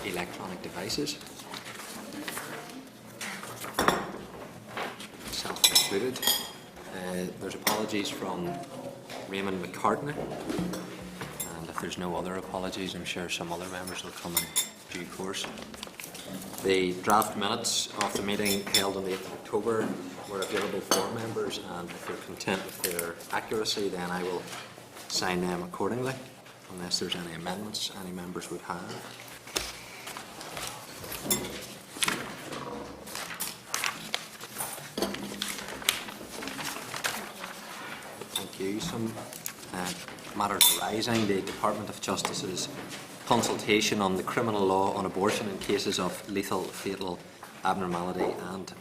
electronic devices, self-included. There's apologies from Raymond McCartney, and if there's no other apologies, I'm sure some other members will come in due course. The draft minutes of the meeting held on the 8th of October were available for members, and if you're content with their accuracy, then I will sign them accordingly, unless there's any amendments any members would have. Thank you. Some matters arising. The Department of Justice's consultation on the criminal law on abortion in cases of lethal, fatal abnormality and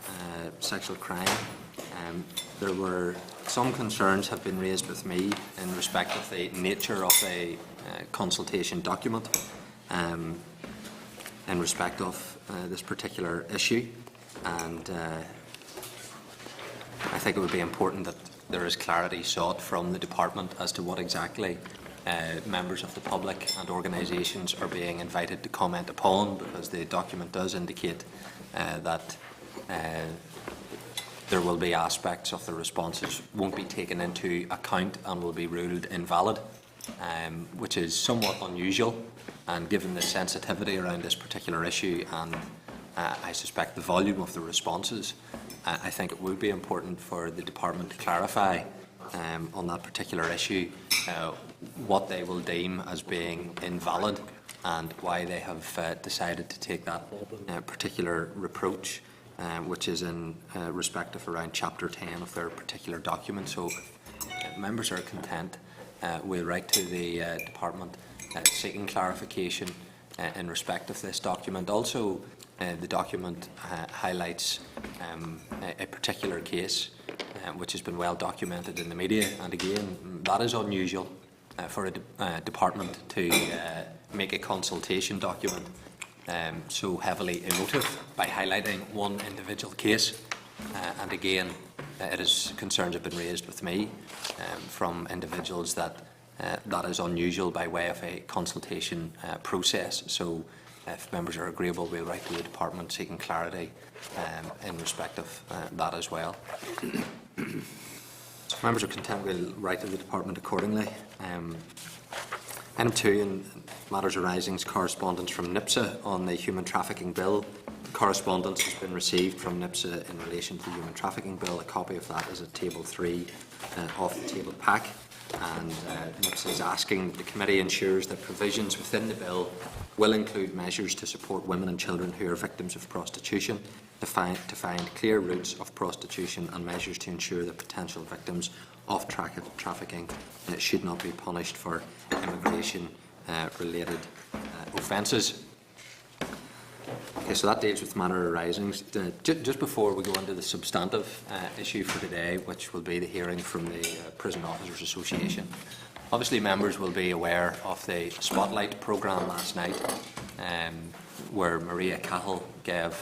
sexual crime. There were some concerns have been raised with me in respect of the nature of a consultation document in respect of this particular issue, and I think it would be important that there is clarity sought from the Department as to what exactly members of the public and organisations are being invited to comment upon, because the document does indicate that there will be aspects of the responses won't be taken into account and will be ruled invalid, which is somewhat unusual, and given the sensitivity around this particular issue and I suspect the volume of the responses, I think it would be important for the Department to clarify on that particular issue what they will deem as being invalid and why they have decided to take that particular reproach, which is in respect of around Chapter 10 of their particular document. So if members are content, we'll write to the Department seeking clarification in respect of this document. Also, the document highlights a particular case which has been well documented in the media, and again, that is unusual for a department to make a consultation document so heavily emotive by highlighting one individual case. And again, concerns have been raised with me from individuals that that is unusual by way of a consultation process. So if members are agreeable, we'll write to the Department seeking clarity in respect of that as well. So if members are content, we'll write to the Department accordingly. Item 2, in matters arising, is correspondence from NIPSA on the Human Trafficking Bill. Correspondence has been received from NIPSA in relation to the Human Trafficking Bill. A copy of that is at Table 3 of the table pack. And NIPSA is asking that the committee ensures that provisions within the bill will include measures to support women and children who are victims of prostitution, to find clear routes of prostitution, and measures to ensure that potential victims of trafficking should not be punished for immigration-related offences. Okay, so that deals with matter arising. Just before we go into the substantive issue for today, which will be the hearing from the Prison Officers Association, obviously members will be aware of the Spotlight programme last night, where Maria Cahill gave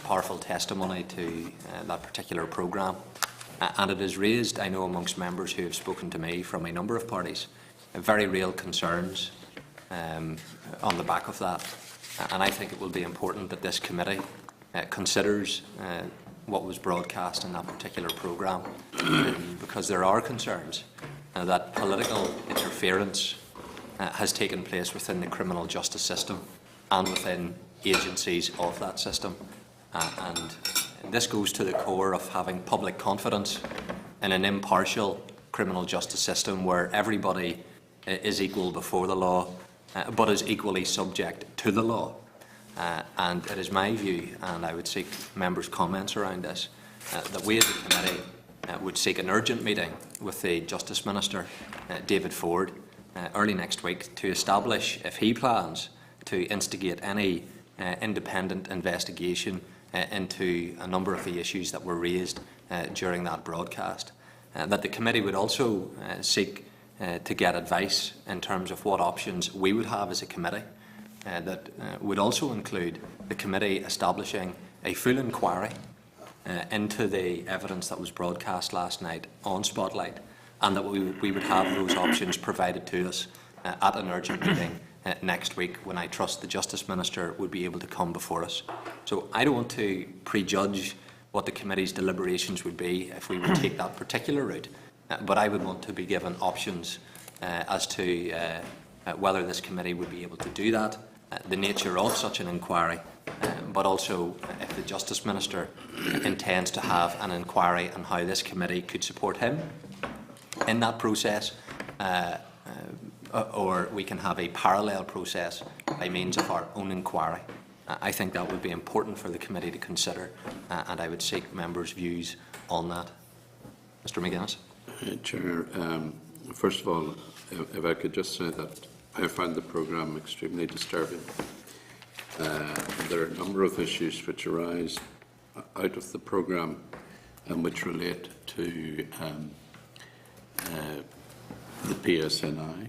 powerful testimony to that particular programme. And it has raised, I know, amongst members who have spoken to me from a number of parties, very real concerns on the back of that. And I think it will be important that this committee considers what was broadcast in that particular programme, because there are concerns that political interference has taken place within the criminal justice system and within agencies of that system. And this goes to the core of having public confidence in an impartial criminal justice system where everybody is equal before the law, but is equally subject to the law. And it is my view, and I would seek members' comments around this, that we as a committee would seek an urgent meeting with the Justice Minister, David Ford, early next week to establish if he plans to instigate any independent investigation into a number of the issues that were raised during that broadcast. That the committee would also seek to get advice in terms of what options we would have as a committee. That would also include the committee establishing a full inquiry into the evidence that was broadcast last night on Spotlight, and that we would have those options provided to us at an urgent meeting next week, when I trust the Justice Minister would be able to come before us. So I don't want to prejudge what the committee's deliberations would be if we would take that particular route, but I would want to be given options as to whether this committee would be able to do that, the nature of such an inquiry, but also if the Justice Minister intends to have an inquiry on how this committee could support him in that process, or we can have a parallel process by means of our own inquiry. I think that would be important for the committee to consider, and I would seek members' views on that. Mr. McGuinness. Chair, first of all, if I could just say that I find the programme extremely disturbing. There are a number of issues which arise out of the programme and which relate to the PSNI,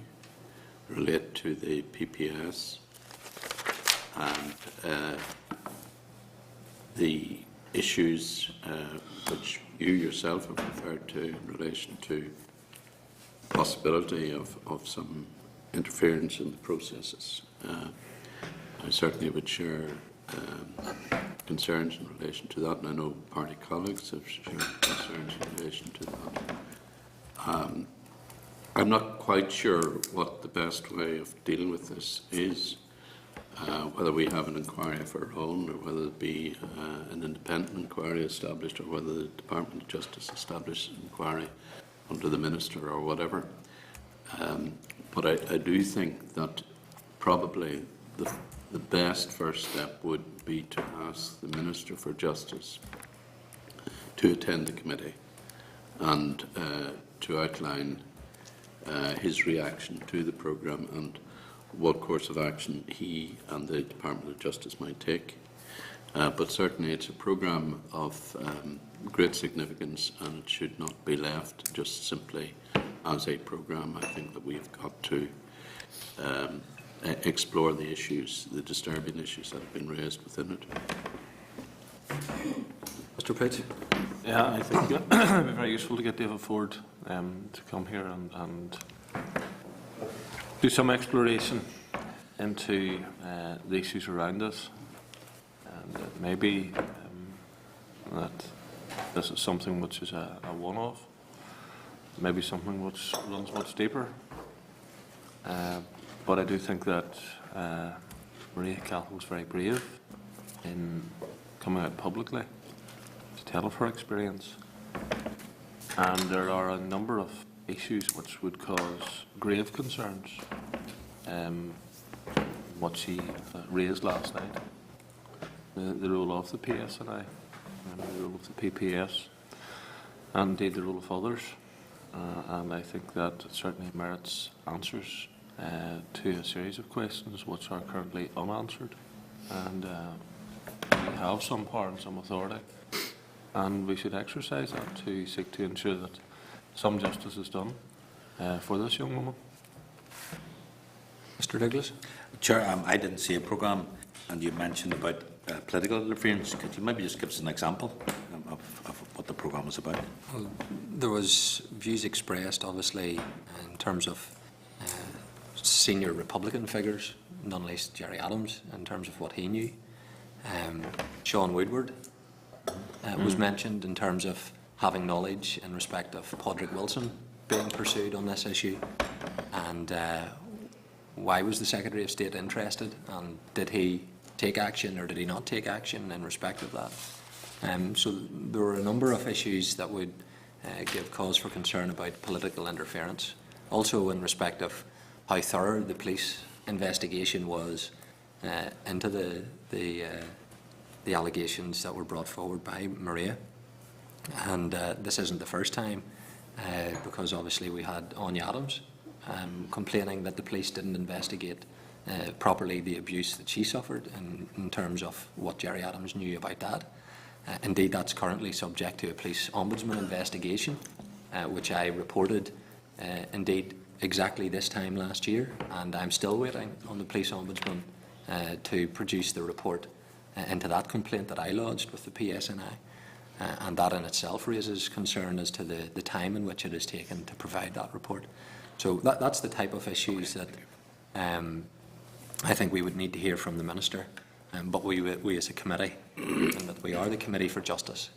relate to the PPS, and the issues which you yourself have referred to in relation to possibility of some interference in the processes. I certainly would share concerns in relation to that, and I know party colleagues have shared concerns in relation to that. I'm not quite sure what the best way of dealing with this is, whether we have an inquiry of our own, or whether it be an independent inquiry established, or whether the Department of Justice establishes an inquiry under the Minister or whatever. But I do think that probably the best first step would be to ask the Minister for Justice to attend the committee and to outline his reaction to the programme and what course of action he and the Department of Justice might take. But certainly it's a programme of great significance, and it should not be left just simply as a programme. I think that we've got to explore the issues, the disturbing issues that have been raised within it. Mr. Pritch. Yeah, I think it would be very useful to get David Ford to come here and do some exploration into the issues around us, and maybe that this is something which is a one-off, maybe something which runs much deeper. But I do think that Maria Cahill was very brave in coming out publicly to tell of her experience, and there are a number of issues which would cause grave concerns. What she raised last night, the role of the PSNI, the role of the PPS, and indeed the role of others, and I think that it certainly merits answers to a series of questions which are currently unanswered, and we have some power and some authority, and we should exercise that to seek to ensure that some justice is done for this young woman. Mr. Douglas. Chair, I didn't see a programme, and you mentioned about political interference. Could you maybe just give us an example of what the programme was about? Well, there was views expressed, obviously, in terms of senior Republican figures, none least Gerry Adams, in terms of what he knew. Sean Woodward was mentioned in terms of having knowledge in respect of Padraig Wilson being pursued on this issue, and why was the Secretary of State interested, and did he take action or did he not take action in respect of that? So there were a number of issues that would give cause for concern about political interference. Also in respect of how thorough the police investigation was into the allegations that were brought forward by Maria. And this isn't the first time, because obviously we had Anya Adams complaining that the police didn't investigate properly the abuse that she suffered in terms of what Gerry Adams knew about that. Indeed, that's currently subject to a police ombudsman investigation, which I reported indeed exactly this time last year, and I'm still waiting on the police ombudsman to produce the report into that complaint that I lodged with the PSNI. And that in itself raises concern as to the time in which it is taken to provide that report. So that's the type of issues that I think we would need to hear from the Minister, but we as a committee, and that we are the Committee for Justice,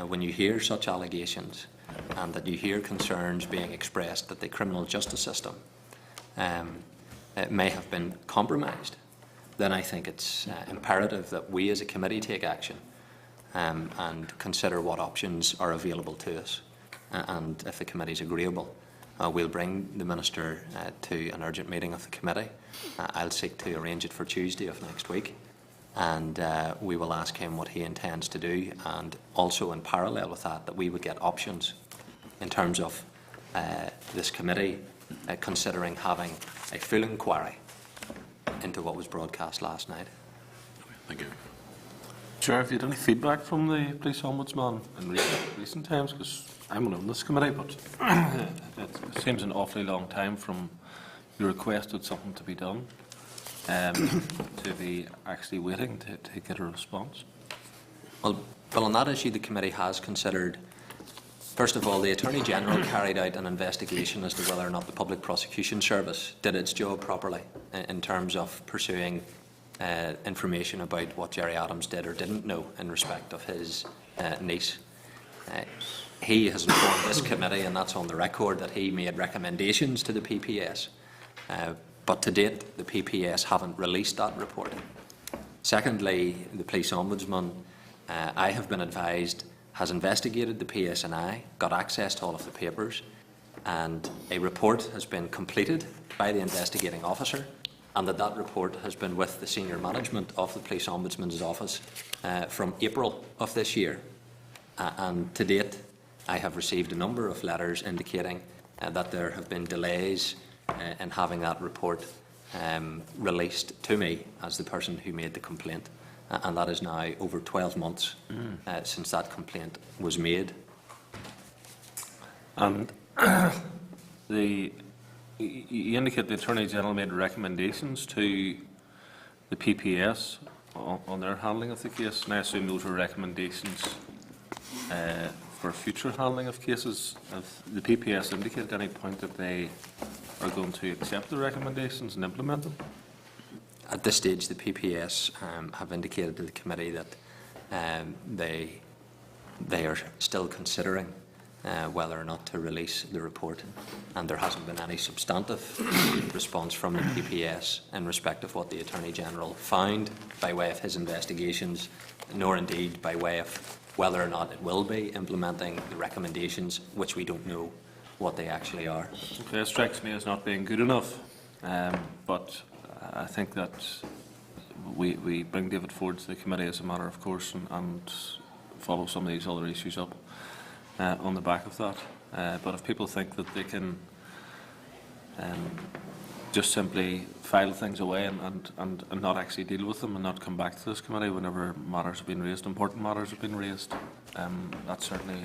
when you hear such allegations and that you hear concerns being expressed that the criminal justice system may have been compromised, then I think it's imperative that we as a committee take action and consider what options are available to us. And if the committee is agreeable, we'll bring the Minister to an urgent meeting of the committee. I'll seek to arrange it for Tuesday of next week, and we will ask him what he intends to do, and also in parallel with that, that we would get options in terms of this committee considering having a full inquiry into what was broadcast last night. Thank you. Chair, have you had any feedback from the Police Ombudsman in recent times? Because I'm on this committee, but it seems an awfully long time from you requested something to be done to be actually waiting to get a response. Well, on that issue, the committee has considered, first of all, the Attorney-General carried out an investigation as to whether or not the Public Prosecution Service did its job properly in terms of pursuing information about what Gerry Adams did or didn't know in respect of his niece. He has informed this committee, and that's on the record, that he made recommendations to the PPS, but to date the PPS haven't released that report. Secondly, the Police Ombudsman, I have been advised, has investigated the PSNI, got access to all of the papers, and a report has been completed by the investigating officer, and that report has been with the senior management of the Police Ombudsman's office from April of this year. And to date, I have received a number of letters indicating that there have been delays in having that report released to me as the person who made the complaint. And that is now over 12 months since that complaint was made. And you indicate the Attorney-General made recommendations to the PPS on their handling of the case, and I assume those were recommendations for future handling of cases. Have the PPS indicated at any point that they are going to accept the recommendations and implement them? At this stage, the PPS have indicated to the committee that they are still considering whether or not to release the report, and there hasn't been any substantive response from the PPS in respect of what the Attorney-General found by way of his investigations, nor indeed by way of whether or not it will be implementing the recommendations, which we don't know what they actually are. Okay, it strikes me as not being good enough, but I think that we bring David forward to the committee as a matter of course and follow some of these other issues up on the back of that. But if people think that they can just simply file things away and not actually deal with them and not come back to this committee whenever matters have been raised, important matters have been raised, that certainly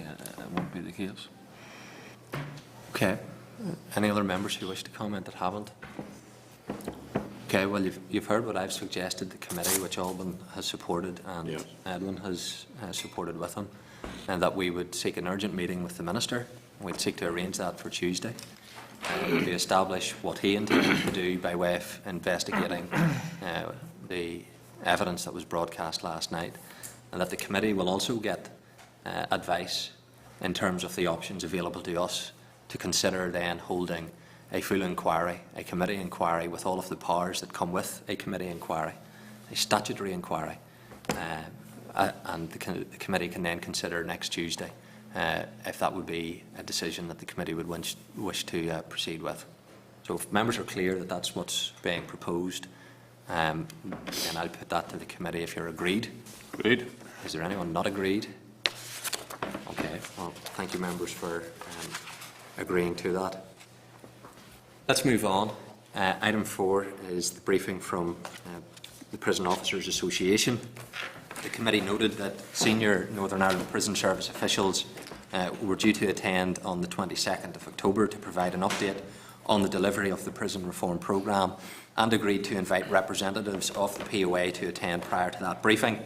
won't be the case. Okay. Any other members who wish to comment that haven't? Okay, well, you've heard what I've suggested the committee, which Alban has supported and Yes. Edwin has supported with him, and that we would seek an urgent meeting with the Minister. We'd seek to arrange that for Tuesday to establish what he intends to do by way of investigating the evidence that was broadcast last night, and that the committee will also get advice in terms of the options available to us to consider then holding a full inquiry, a committee inquiry with all of the powers that come with a committee inquiry, a statutory inquiry, and the committee can then consider next Tuesday if that would be a decision that the committee would wish to proceed with. So if members are clear that that's what's being proposed, then I'll put that to the committee if you're agreed. Agreed. Is there anyone not agreed? Okay, well, thank you members for agreeing to that. Let's move on. Item 4 is the briefing from the Prison Officers Association. The committee noted that senior Northern Ireland Prison Service officials were due to attend on the 22nd of October to provide an update on the delivery of the prison reform programme, and agreed to invite representatives of the POA to attend prior to that briefing.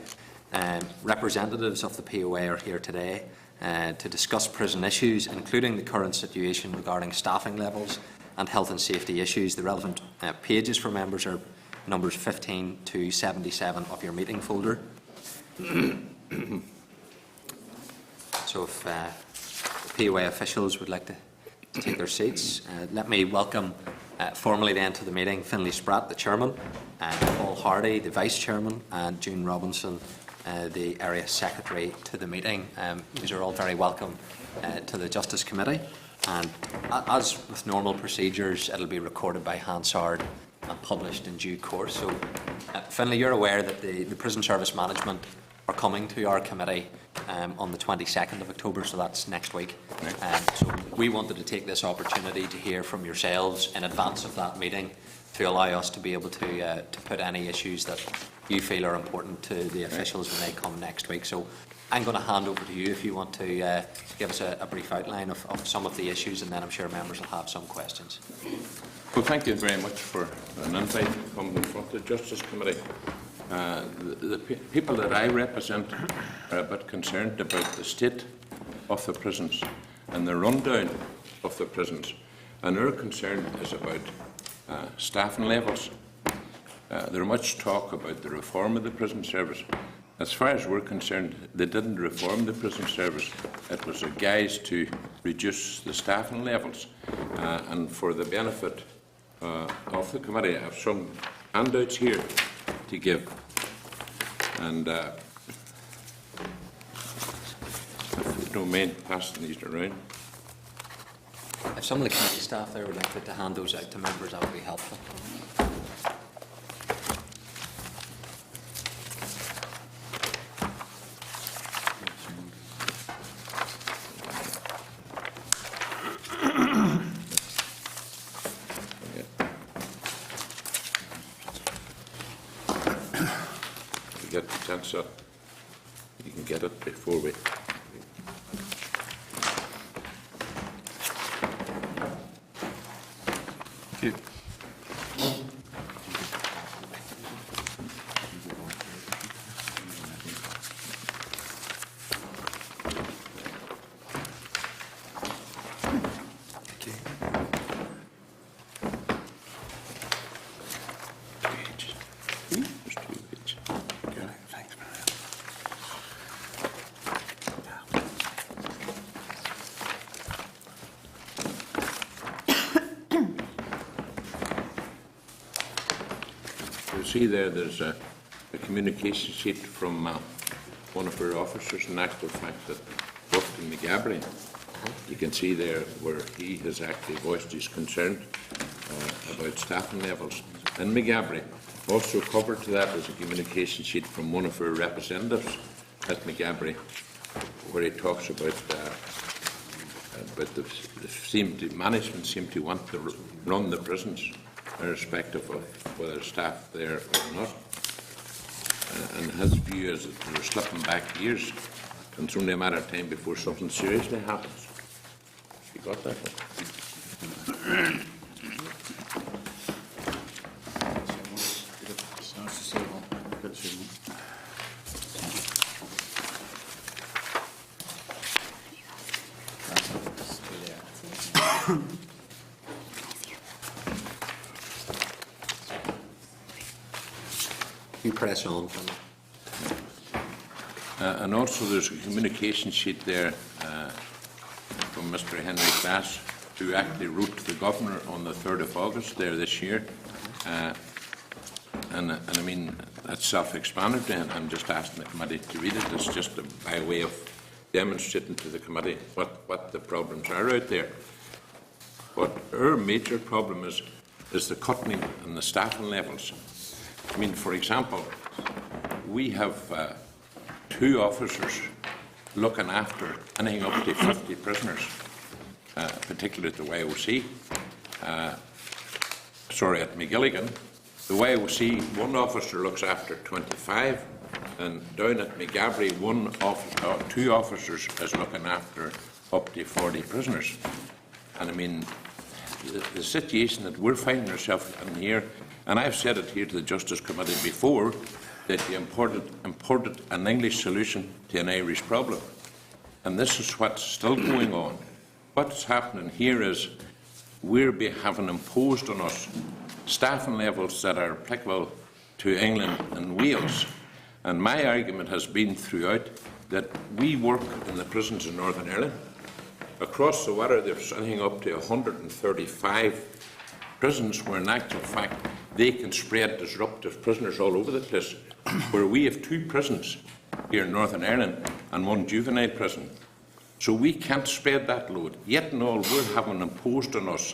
Representatives of the POA are here today to discuss prison issues, including the current situation regarding staffing levels and health and safety issues. The relevant pages for members are numbers 15 to 77 of your meeting folder. So if POA officials would like to take their seats, let me welcome formally then to the meeting Finlay Spratt, the Chairman, Paul Hardy, the Vice Chairman, and June Robinson, the Area Secretary to the meeting. These are all very welcome to the Justice Committee, and as with normal procedures, it'll be recorded by Hansard and published in due course. So, Finlay, you're aware that the Prison Service Management are coming to our committee on the 22nd of October, so that's next week. So we wanted to take this opportunity to hear from yourselves in advance of that meeting to allow us to be able to put any issues that you feel are important to the officials when they come next week. So I'm going to hand over to you if you want to give us a brief outline of some of the issues, and then I'm sure members will have some questions. Well, thank you very much for an invite to come in front of the Justice Committee. The people that I represent are a bit concerned about the state of the prisons and the rundown of the prisons, and our concern is about staffing levels. There's much talk about the reform of the prison service. As far as we're concerned, they didn't reform the prison service. It was a guise to reduce the staffing levels. And for the benefit of the committee, I have some handouts here to give. And if you don't mind passing these around. If some of the committee staff there would like to hand those out to members, that would be helpful. Get the chance up. You can get it before we. Thank you. You see there's a communication sheet from one of our officers, in actual fact, that worked in McGabry. You can see there where he has actually voiced his concern about staffing levels in McGabry. Also covered to that is a communication sheet from one of our representatives at McGabry, where he talks about the management seem to want to run the prisons irrespective of whether staff there or not. And his view is that they're slipping back years, and it's only a matter of time before something seriously happens. You got that? You press on. And also there's a communication sheet there from Mr. Henry Glass, who actually wrote to the Governor on the 3rd of August there this year. And I mean, that's self-explanatory, and I'm just asking the committee to read it. It's just by way of demonstrating to the committee what the problems are out there. But our major problem is the cutting and the staffing levels. I mean, for example, we have 2 officers looking after anything up to 50 prisoners, particularly at the YOC. At McGilligan. The YOC, 1 officer looks after 25, and down at McGabry, 2 officers is looking after up to 40 prisoners. And I mean, the situation that we're finding ourselves in here, and I've said it here to the Justice Committee before, that you imported an English solution to an Irish problem. And this is what's still going on. What's happening here is we're having imposed on us staffing levels that are applicable to England and Wales. And my argument has been throughout that we work in the prisons in Northern Ireland. Across the water, there's anything up to 135 prisons where, in actual fact, they can spread disruptive prisoners all over the place, where we have 2 prisons here in Northern Ireland and 1 juvenile prison. So we can't spread that load. Yet and all, we're having imposed on us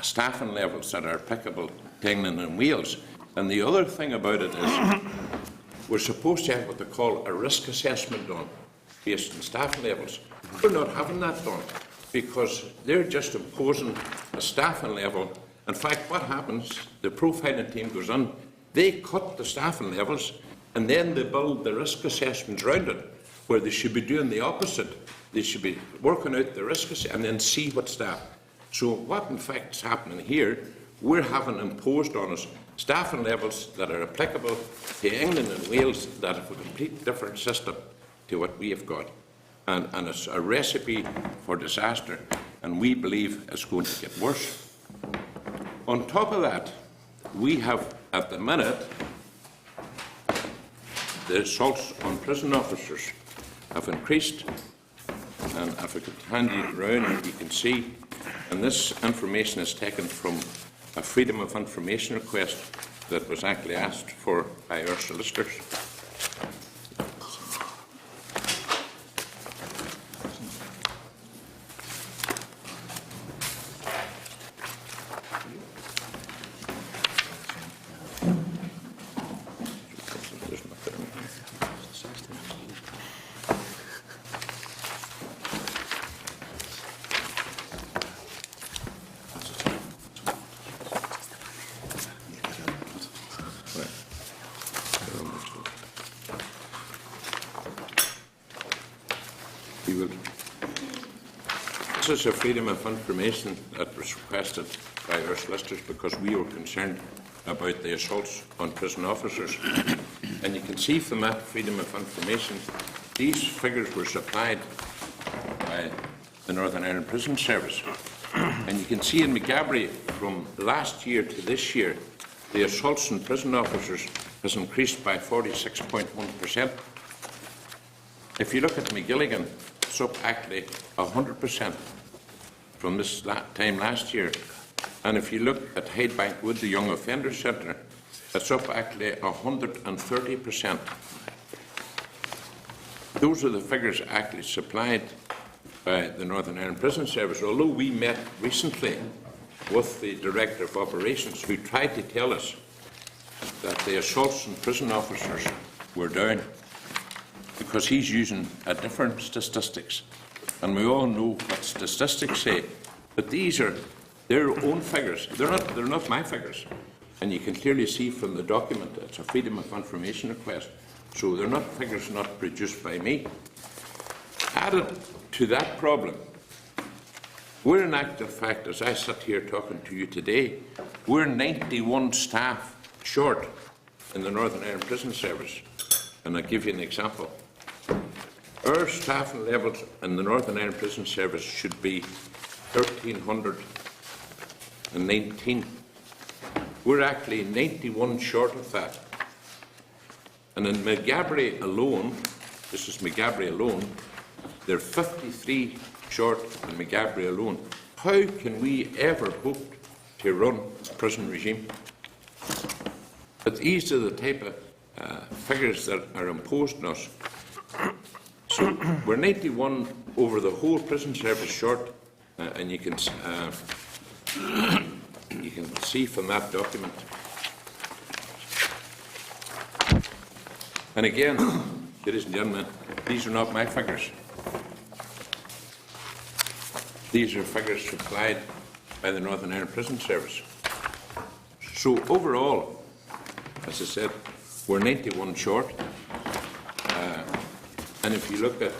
staffing levels that are applicable to England and Wales. And the other thing about it is we're supposed to have what they call a risk assessment done based on staffing levels. We're not having that done because they're just imposing a staffing level. In fact, what happens, the profiling team goes on, they cut the staffing levels and then they build the risk assessments around it, where they should be doing the opposite. They should be working out the risk and then see what's staff. So what in fact is happening here, we're having imposed on us staffing levels that are applicable to England and Wales that have a complete different system to what we have got. And it's a recipe for disaster, and we believe it's going to get worse. On top of that, we have, at the minute, the assaults on prison officers have increased, and if I could hand you around, you can see, and this information is taken from a Freedom of Information request that was actually asked for by our solicitors. This is a Freedom of Information that was requested by our solicitors because we were concerned about the assaults on prison officers. And you can see from that Freedom of Information, these figures were supplied by the Northern Ireland Prison Service. And you can see in McGabry from last year to this year, the assaults on prison officers has increased by 46.1%. If you look at McGilligan, it's up actually 100% from this time last year. And if you look at Hydebank Wood, the Young Offender Centre, it's up actually 130%. Those are the figures actually supplied by the Northern Ireland Prison Service. Although we met recently with the Director of Operations, who tried to tell us that the assaults on prison officers were down, because he's using a different statistics. And we all know what statistics say. But these are their own figures. They're not my figures. And you can clearly see from the document, it's a Freedom of Information request. So they're not figures not produced by me. Added to that problem, we're in actual fact, as I sit here talking to you today, we're 91 staff short in the Northern Ireland Prison Service. And I'll give you an example. Our staffing levels in the Northern Ireland Prison Service should be 1,319. We're actually 91 short of that. And in McGabry alone, this is McGabry alone, they're 53 short in McGabry alone. How can we ever hope to run a prison regime? But these are the type of figures that are imposed on us. So we're 91 over the whole prison service short, and you can see from that document. And again, ladies and gentlemen, these are not my figures. These are figures supplied by the Northern Ireland Prison Service. So overall, as I said, we're 91 short. And if you look at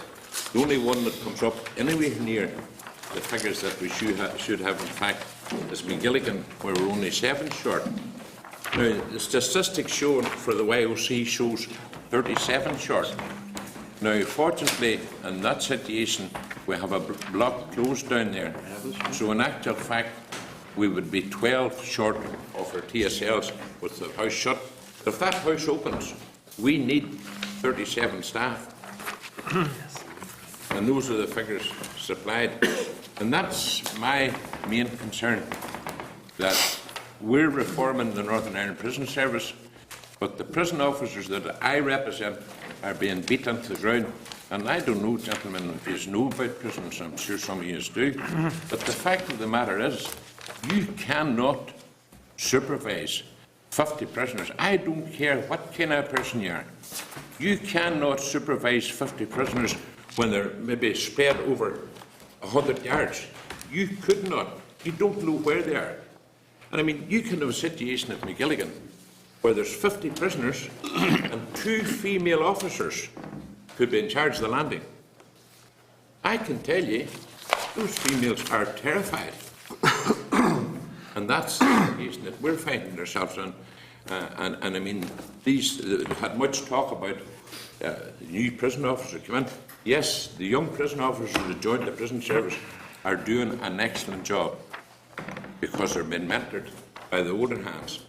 the only one that comes up anywhere near the figures that we should have in fact is McGilligan, where we're only 7 short. Now, the statistics shown for the YOC shows 37 short. Now, fortunately, in that situation, we have a block closed down there. So in actual fact, we would be 12 short of our TSLs with the house shut. If that house opens, we need 37 staff. And those are the figures supplied. And that's my main concern, that we're reforming the Northern Ireland Prison Service, but the prison officers that I represent are being beaten to the ground. And I don't know, gentlemen, if you know about prisons, I'm sure some of you do, but the fact of the matter is, you cannot supervise 50 prisoners. I don't care what kind of person you are. You cannot supervise 50 prisoners when they're maybe spread over 100 yards. You could not. You don't know where they are. And I mean, you can have a situation at McGilligan where there's 50 prisoners and 2 female officers could be in charge of the landing. I can tell you, those females are terrified. And that's the situation that we're finding ourselves in. And I mean, these had much talk about new prison officers come in. Yes, the young prison officers that joined the prison service are doing an excellent job because they're being mentored by the older hands.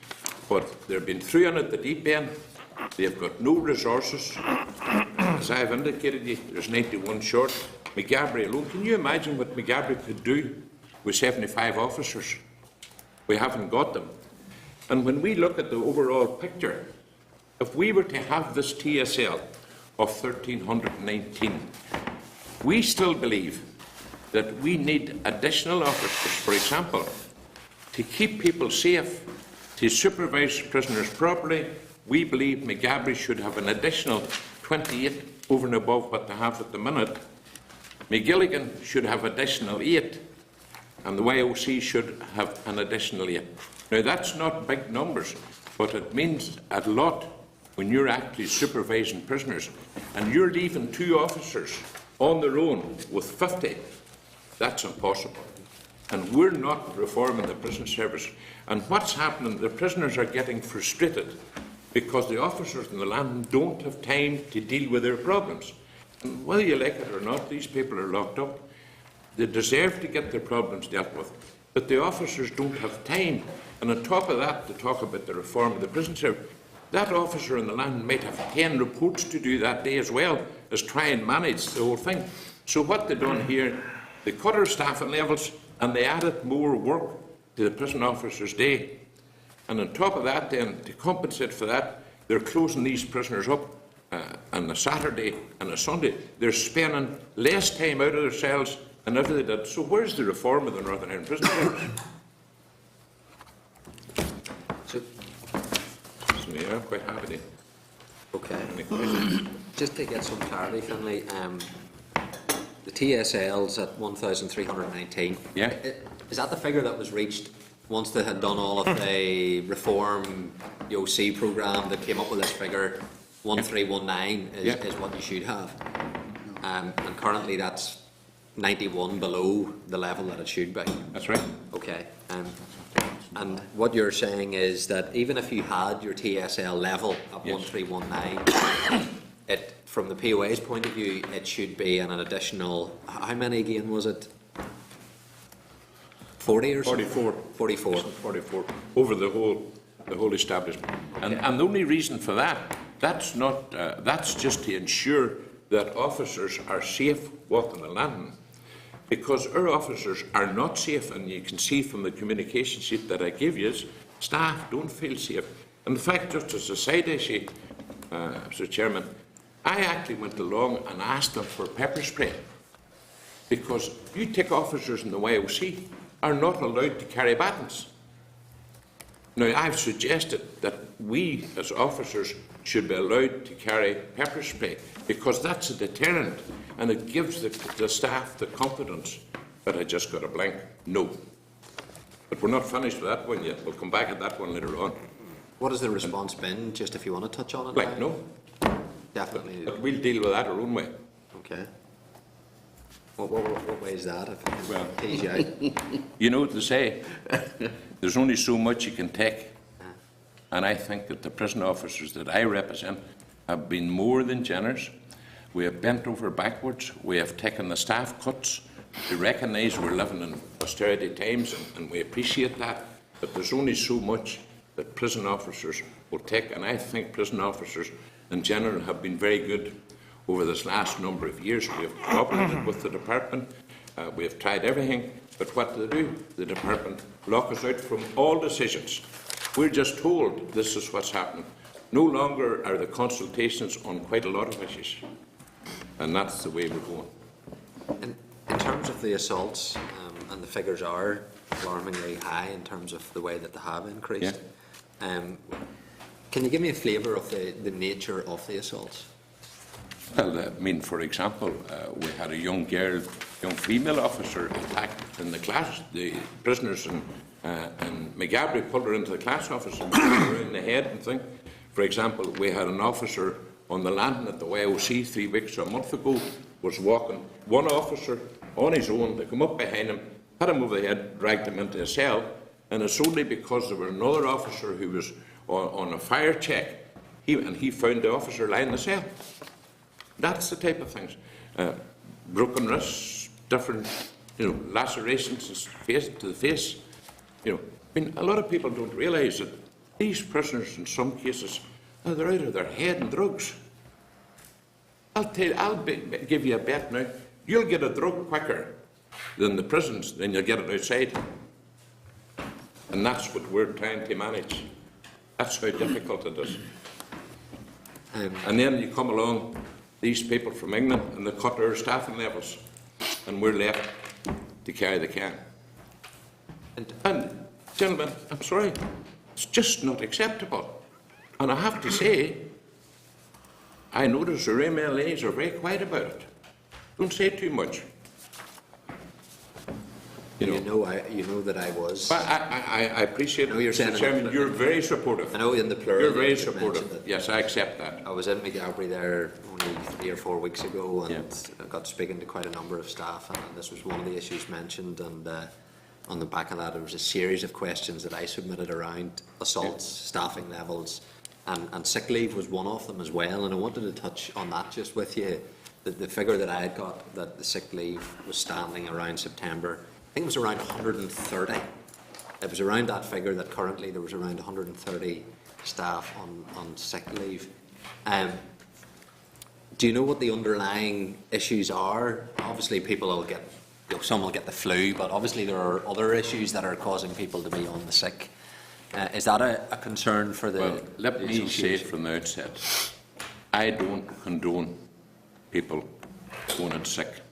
But they've been through on at the deep end. They've got no resources. As I've indicated you, there's 91 short. McGabry alone, can you imagine what McGabry could do with 75 officers? We haven't got them. And when we look at the overall picture, if we were to have this TSL of 1,319, we still believe that we need additional officers, for example, to keep people safe, to supervise prisoners properly. We believe McGabry should have an additional 28 over and above what they have at the minute. McGilligan should have additional 8, and the YOC should have an additional 8. Now, that's not big numbers, but it means a lot when you're actually supervising prisoners and you're leaving 2 officers on their own with 50. That's impossible. And we're not reforming the prison service. And what's happening, the prisoners are getting frustrated because the officers in the land don't have time to deal with their problems. And whether you like it or not, these people are locked up. They deserve to get their problems dealt with, but the officers don't have time. And on top of that, to talk about the reform of the prison service, that officer in the land might have 10 reports to do that day as well as try and manage the whole thing. So what they've done here, they cut our staffing levels and they added more work to the prison officers' day. And on top of that, then, to compensate for that, they're closing these prisoners up on a Saturday and a Sunday. They're spending less time out of their cells and everything like that. So where's the reform of the Northern Ireland Prison Service? So, So, yeah, I'm quite happy to. okay. Any questions? Just to get some clarity, Finlay, the TSL's at 1,319. Yeah. Is that the figure that was reached once they had done all of the reform YOC programme that came up with this figure? 1,319 is what you should have. And currently that's 91 below the level that it should be. That's right. Okay. And what you're saying is that even if you had your TSL level at Yes. 1,319, it, from the POA's point of view, it should be an additional, how many again was it? 40 or something? 44. 44. 44 over the whole establishment. And the only reason for that, that's not that's just to ensure that officers are safe walking the landing, because our officers are not safe, and you can see from the communication sheet that I gave you, staff don't feel safe. And in fact, just as a side issue, Mr. Chairman, I actually went along and asked them for pepper spray, because you take officers in the YOC are not allowed to carry batons. Now, I've suggested that we, as officers, should be allowed to carry pepper spray, because that's a deterrent and it gives the staff the confidence. But I just got a blank no. But we're not finished with that one yet. We'll come back at that one later on. What has the response been, just if you want to touch on it? Like, now? no. Definitely. But we'll deal with that our own way. Okay. What way is that? If I can Well, tease you out? you know what they say, there's only so much you can take. And I think that the prison officers that I represent have been more than generous. We have bent over backwards. We have taken the staff cuts We recognise we're living in austerity times and we appreciate that, but there's only so much that prison officers will take, and I think prison officers in general have been very good over this last number of years. We have cooperated with the department, we have tried everything, but what do they do? The department lock us out from all decisions. We're just told this is what's happening. No longer are the consultations on quite a lot of issues, and that's the way we're going. In terms of the assaults, and the figures are alarmingly high in terms of the way that they have increased, can you give me a flavour of the nature of the assaults? Well, I mean, for example, we had a young girl, young female officer attacked in the class. The prisoners in McGabry pulled her into the class office and hit her in the head and thing. For example, we had an officer on the landing at the YOC 3 weeks or a month ago was walking. One officer on his own, they come up behind him, hit him over the head, dragged him into a cell, and it's only because there was another officer who was on a fire check, and he found the officer lying in the cell. That's the type of things. Broken wrists, different, lacerations to the face. I mean, a lot of people don't realise that these prisoners, in some cases, they're out of their head in drugs. I'll give you a bet now. You'll get a drug quicker than the prisons, then you'll get it outside. And that's what we're trying to manage. That's how difficult it is. And then you come along, these people from England, and they cut our staffing levels, and we're left to carry the can. And gentlemen, I'm sorry, it's just not acceptable. And I have to say, I notice our MLAs are very quiet about it. Don't say too much. You know that I was. I appreciate it, Mr. Chairman. You're very supportive. I know in the plural. You're very supportive. Yes, I accept that. I was in McGabry there only 3 or 4 weeks ago, and I got speaking to quite a number of staff, and this was one of the issues mentioned. And on the back of that, there was a series of questions that I submitted around assaults, staffing levels, and sick leave was one of them as well. And I wanted to touch on that just with you. The figure that I had got, that the sick leave was standing around September, I think it was around 130. It was around that figure that currently there was around 130 staff on sick leave. Do you know what the underlying issues are? Obviously, people will get, some will get the flu, but obviously there are other issues that are causing people to be on the sick. Is that a concern for the? Well, let me say it from the outset. I don't condone people going on sick.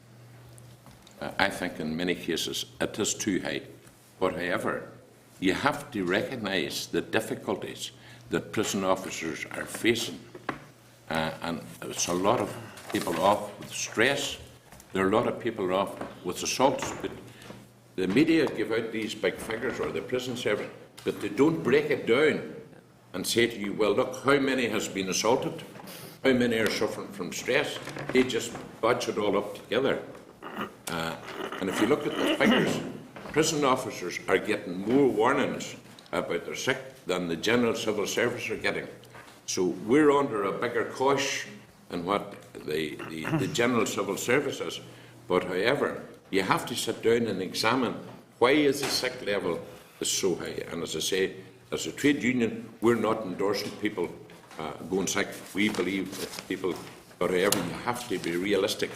I think in many cases it is too high. But however, you have to recognise the difficulties that prison officers are facing. And it's a lot of people off with stress. There are a lot of people off with assaults. But the media give out these big figures, or the prison service, but they don't break it down and say to you, well, look, how many has been assaulted? How many are suffering from stress? They just batch it all up together. And if you look at the figures, prison officers are getting more warnings about their sick than the general civil service are getting. So we're under a bigger cosh than what the general civil service is. But however, you have to sit down and examine why is the sick level is so high. And as I say, as a trade union, we're not endorsing people going sick. We believe that people, but however, you have to be realistic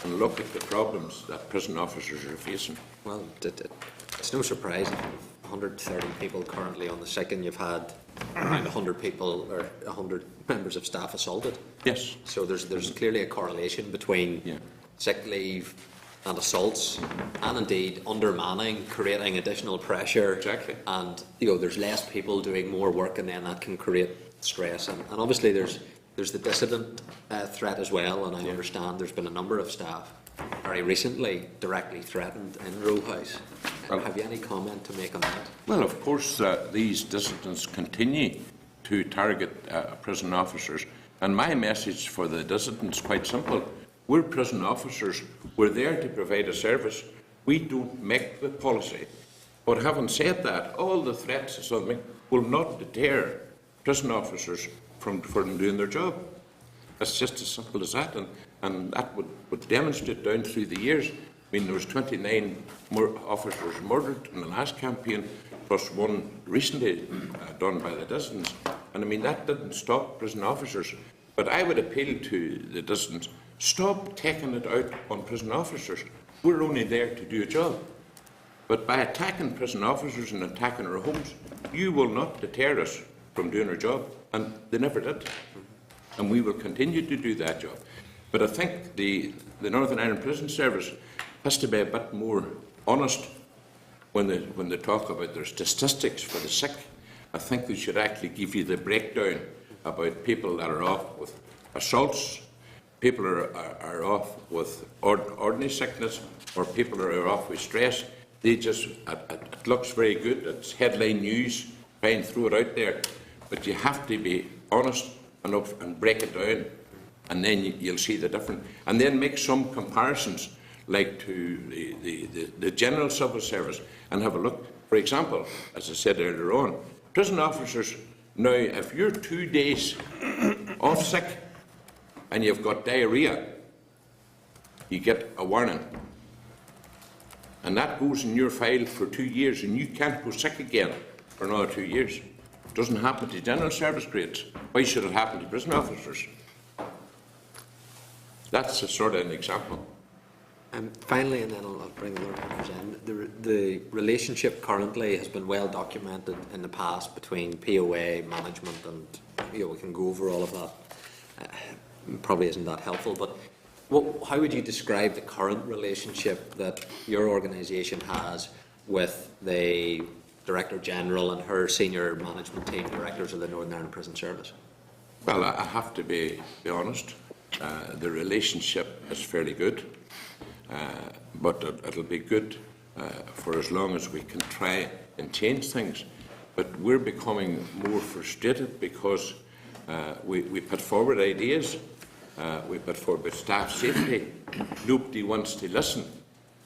and look at the problems that prison officers are facing. Well, it's no surprise if you've 130 people currently on the sick, and you've had around 100 people or 100 members of staff assaulted. Yes. So there's clearly a correlation between sick leave and assaults, and indeed undermanning, creating additional pressure. Exactly. And there's less people doing more work, and then that can create stress. And obviously there's the dissident threat as well. And I understand there's been a number of staff very recently directly threatened in Row House. Well, have you any comment to make on that? Well, of course, these dissidents continue to target prison officers. And my message for the dissidents is quite simple. We're prison officers. We're there to provide a service. We don't make the policy. But having said that, all the threats or something will not deter prison officers from doing their job. It's just as simple as that. And that would demonstrate down through the years mean, there was 29 more officers murdered in the last campaign, plus one recently done by the Dissenters. And I mean, that didn't stop prison officers. But I would appeal to the Dissenters, stop taking it out on prison officers. We're only there to do a job. But by attacking prison officers and attacking our homes, you will not deter us from doing our job. And they never did. And we will continue to do that job. But I think the Northern Ireland Prison Service has to be a bit more honest when they talk about their statistics for the sick. I think they should actually give you the breakdown about people that are off with assaults, people are off with ordinary sickness, or people are off with stress. They just, it looks very good, it's headline news, try and throw it out there, but you have to be honest enough and break it down, and then you'll see the difference. And then make some comparisons, like to the general civil service, and have a look. For example, as I said earlier on, prison officers, now if you're 2 days off sick and you've got diarrhoea, you get a warning. And that goes in your file for 2 years, and you can't go sick again for another 2 years. It doesn't happen to general service grades. Why should it happen to prison officers? That's a sort of an example. Finally, and then I'll bring the other members in, the relationship currently has been well documented in the past between POA, management, and we can go over all of that. Probably isn't that helpful, but how would you describe the current relationship that your organisation has with the Director General and her senior management team, directors of the Northern Ireland Prison Service? Well, I have to be honest. The relationship is fairly good, but it'll be good for as long as we can try and change things. But we're becoming more frustrated because we put forward ideas, we put forward staff safety. Nobody wants to listen,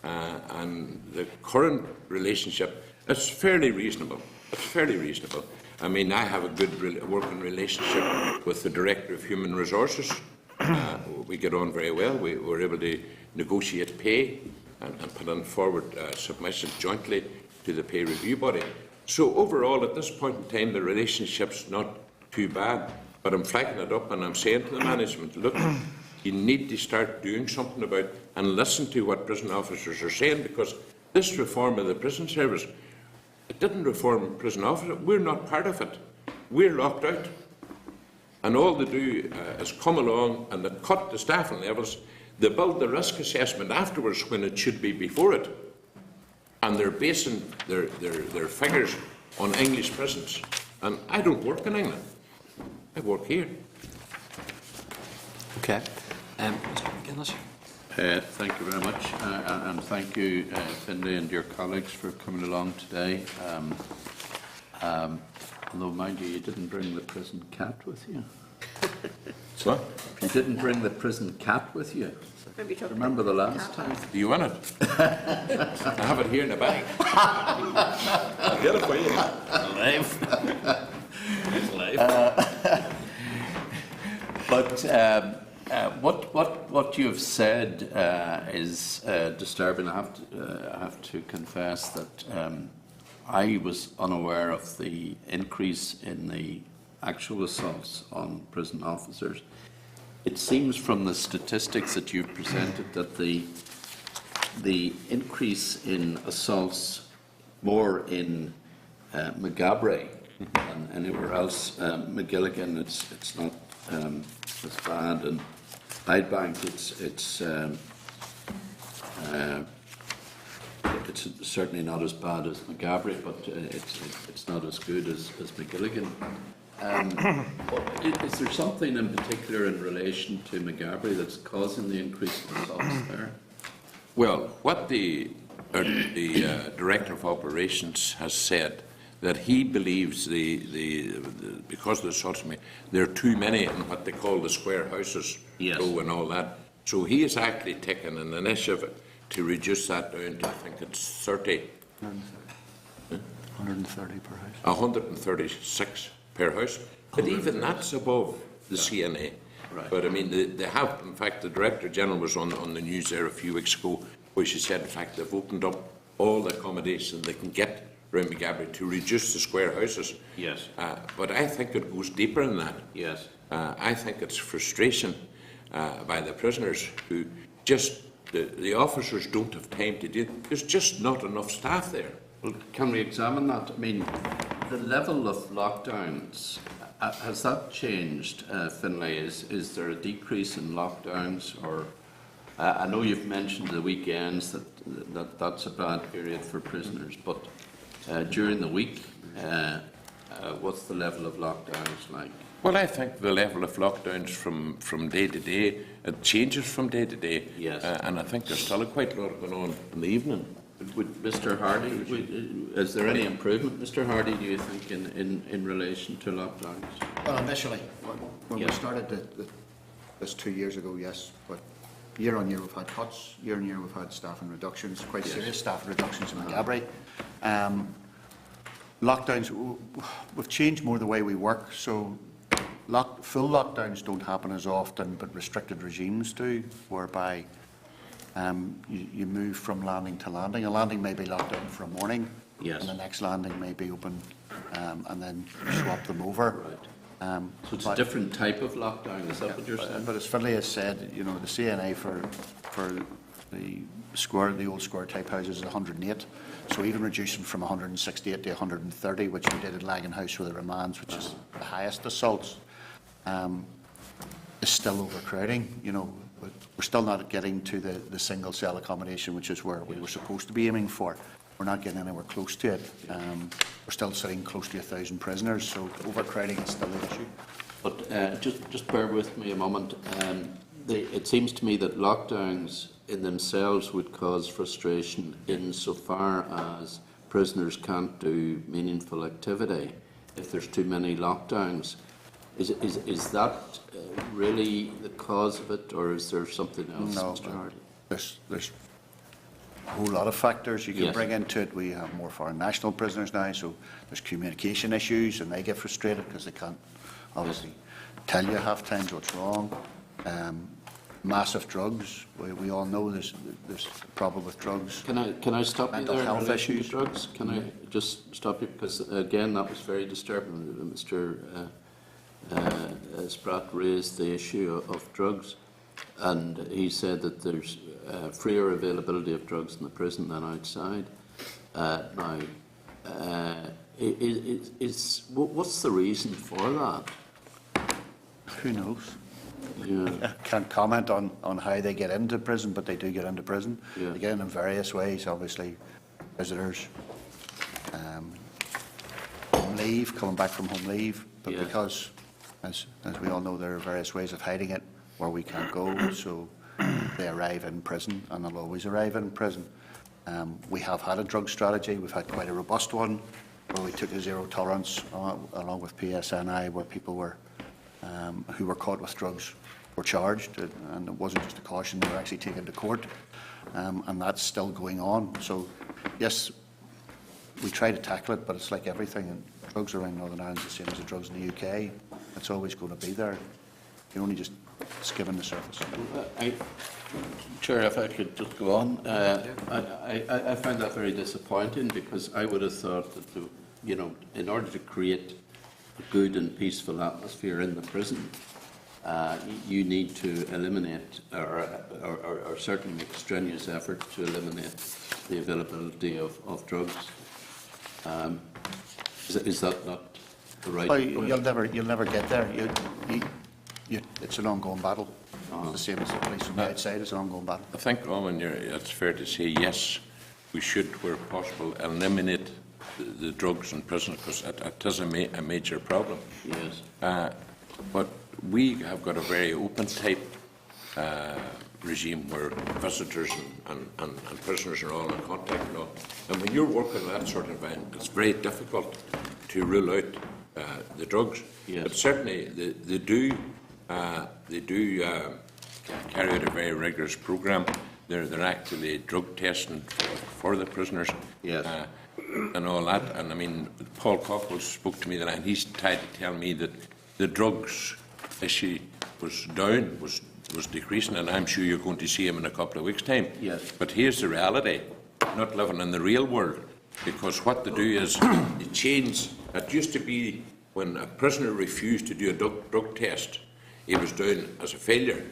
and the current relationship is fairly reasonable. It's fairly reasonable. I mean, I have a good working relationship with the Director of Human Resources. We get on very well. We were able to negotiate pay and put on forward submissions jointly to the pay review body. So overall, at this point in time, the relationship's not too bad. But I'm flagging it up and I'm saying to the management, look, you need to start doing something about it and listen to what prison officers are saying, because this reform of the prison service, it didn't reform prison officers. We're not part of it. We're locked out. And all they do is come along and they cut the staffing levels. They build the risk assessment afterwards when it should be before it. And they're basing their figures on English prisons. And I don't work in England. I work here. Okay. Mr. McGuinness. Thank you very much, and thank you, Finlay, and your colleagues for coming along today. Although, mind you, you didn't bring the prison cat with you. What? You didn't bring the prison cat with you. Remember the last time? Do you want it? I have it here in the bag. I'll get it for you. Live. It's live. But what you've said is disturbing. I have to confess that I was unaware of the increase in the actual assaults on prison officers. It seems from the statistics that you've presented that the increase in assaults more in Maghaberry than anywhere else. McGilligan, it's not as bad, and Clydebank, it's certainly not as bad as Maghaberry, but it's not as good as McGilligan. Is there something in particular in relation to Maghaberry that's causing the increase in assaults there? Well, what the Director of Operations has said, that he believes because of the assaults, there are too many in what they call the square houses, yes, and all that. So he has actually taken an initiative to reduce that down to, I think it's 30. 130 per house. 136 per house. But even that's above the CNA. Right. But I mean, they have, in fact, the Director General was on the news there a few weeks ago where she said, in fact, they've opened up all the accommodation they can get around McGabry to reduce the square houses. Yes. But I think it goes deeper than that. Yes. I think it's frustration by the prisoners who just, the officers don't have time to do it. There's just not enough staff there. Well, can we examine that? I mean, the level of lockdowns, has that changed, Finlay? Is there a decrease in lockdowns? Or I know you've mentioned the weekends, that's a bad period for prisoners, but during the week, what's the level of lockdowns like? Well, I think the level of lockdowns from day to day, it changes from day to day. Yes. And I think there's still quite a lot going on in the evening. Would Mr. Hardy, is there any improvement, Mr. Hardy, do you think, in relation to lockdowns? Well, initially, when Yeah. we started this 2 years ago, yes, but year on year we've had cuts, year on year we've had staffing reductions, quite Yes. serious staffing reductions in McGabry. Lockdowns, we've changed more the way we work, so full lockdowns don't happen as often, but restricted regimes do, whereby you move from landing to landing. A landing may be locked down for a morning, Yes. and the next landing may be open, and then swap them over. Right. So it's a But- different type of lockdown, is that what you're saying? But as Finlay has said, you know, the CNA for the old square type houses is 108. So even reducing from 168 to 130, which we did at Lagan House with the remands, which is the highest assaults, is still overcrowding. You know, but we're still not getting to the single cell accommodation, which is where we were supposed to be aiming for. We're not getting anywhere close to it. We're still sitting close to 1,000 prisoners, so overcrowding is still an issue. But just bear with me a moment. It seems to me that lockdowns in themselves would cause frustration insofar as prisoners can't do meaningful activity if there's too many lockdowns. Is that really the cause of it, or is there something else, No, Mr. Hardy? there's a whole lot of factors you can Yes. bring into it. We have more foreign national prisoners now, so there's communication issues, and they get frustrated because they can't obviously tell you half times what's wrong. Massive drugs. We all know there's a problem with drugs. Can I stop you Mental there in health relation to issues. drugs? Can I just stop you, because again that was very disturbing. Mr. Spratt raised the issue of drugs, and he said that there's freer availability of drugs in the prison than outside. Now, what's the reason for that? Who knows? Yeah. I can't comment on how they get into prison, but they do get into prison. Yeah. They get in various ways, obviously. Visitors, home leave, coming back from home leave. But Yeah. because, as we all know, there are various ways of hiding it where we can't go, so they arrive in prison, and they'll always arrive in prison. We have had a drug strategy. We've had quite a robust one, where we took a zero tolerance along with PSNI, where people were who were caught with drugs were charged, and it wasn't just a caution, they were actually taken to court, and that's still going on. So, yes, we try to tackle it, but it's like everything, and drugs around Northern Ireland is the same as the drugs in the UK. It's always going to be there. You only just skimming the surface. Chair, if I could just go on. I find that very disappointing, because I would have thought that, in order to create a good and peaceful atmosphere in the prison, you need to eliminate, or certainly make a strenuous effort to eliminate the availability of drugs. Is that not the right Well, approach? you'll never get there. It's an ongoing battle. It's the same as the police from the outside. It's an ongoing battle. I think, Owen, it's fair to say, yes, we should, where possible, eliminate the drugs in prison, because it is a major problem. Yes. But we have got a very open type regime where visitors and prisoners are all in contact and all. And when you're working in that sort of environment, it's very difficult to rule out the drugs. Yes. But certainly they do carry out a very rigorous programme. They're actually drug testing for the prisoners. Yes. And all that. And I mean, Paul Cockles spoke to me and he's tried to tell me that the drugs issue was was decreasing, and I'm sure you're going to see him in a couple of weeks' time. Yes. But here's the reality, not living in the real world, because what they do is they change. It used to be when a prisoner refused to do a drug test, he was down as a failure.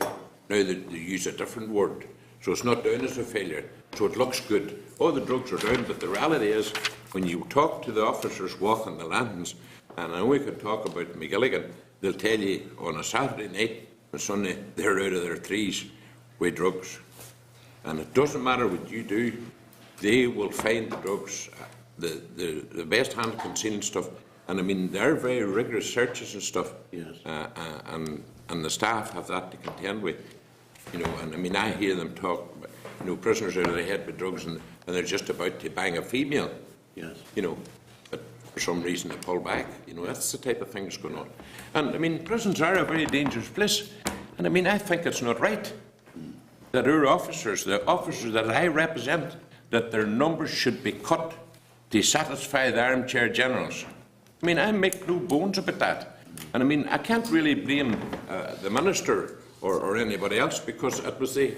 Now they use a different word. So it's not down as a failure. So it looks good. All the drugs are down, but the reality is, when you talk to the officers walking the landings, and I know we could talk about McGilligan, they'll tell you on a Saturday night and Sunday they're out of their trees with drugs. And it doesn't matter what you do, they will find the drugs, the best hand concealed stuff. And I mean, they're very rigorous searches and stuff. Yes. And the staff have that to contend with. You know, and I mean, I hear them talk, you know, prisoners out of their head with drugs, and they're just about to bang a female. Yes. You know, but for some reason they pull back. You know, that's the type of thing that's going on. And I mean, prisons are a very dangerous place. And I mean, I think it's not right that our officers, the officers that I represent, that their numbers should be cut to satisfy the armchair generals. I mean, I make no bones about that. And I mean, I can't really blame the Minister or anybody else, because it was the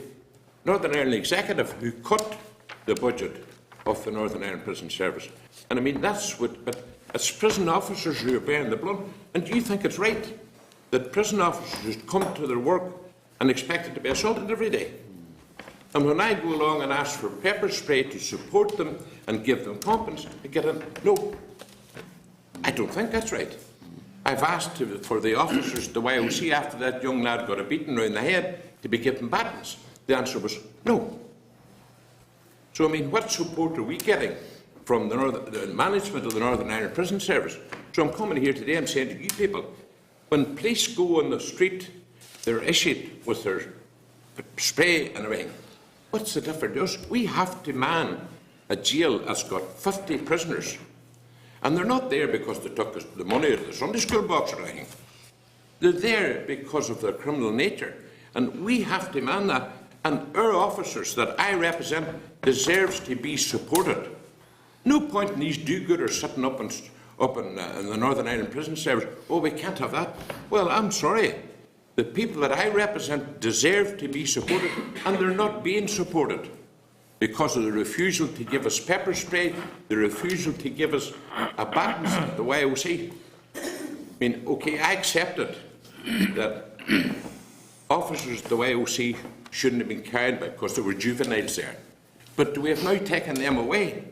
Northern Ireland Executive who cut the budget of the Northern Ireland Prison Service. And I mean, that's what, but it's prison officers who are bearing the brunt. And do you think it's right that prison officers come to their work and expected to be assaulted every day? And when I go along and ask for pepper spray to support them and give them confidence, I get a no. I don't think that's right. I've asked for the officers, the YOC, after that young lad got a beating round the head, to be given batons. The answer was no. So, I mean, what support are we getting from the management of the Northern Ireland Prison Service? So I'm coming here today and saying to you people, when police go on the street, they're issued with their spray and everything. What's the difference? We have to man a jail that's got 50 prisoners. And they're not there because they took the money out of the Sunday school box or anything. They're there because of their criminal nature. And we have to man that. And our officers that I represent deserves to be supported. No point in these do-gooders sitting up in the Northern Ireland Prison Service. Oh, we can't have that. Well, I'm sorry. The people that I represent deserve to be supported, and they're not being supported because of the refusal to give us pepper spray, the refusal to give us a baton, the YOC. I mean, okay, I accepted that officers of the YOC shouldn't have been carried by because there were juveniles there. But we have now taken them away.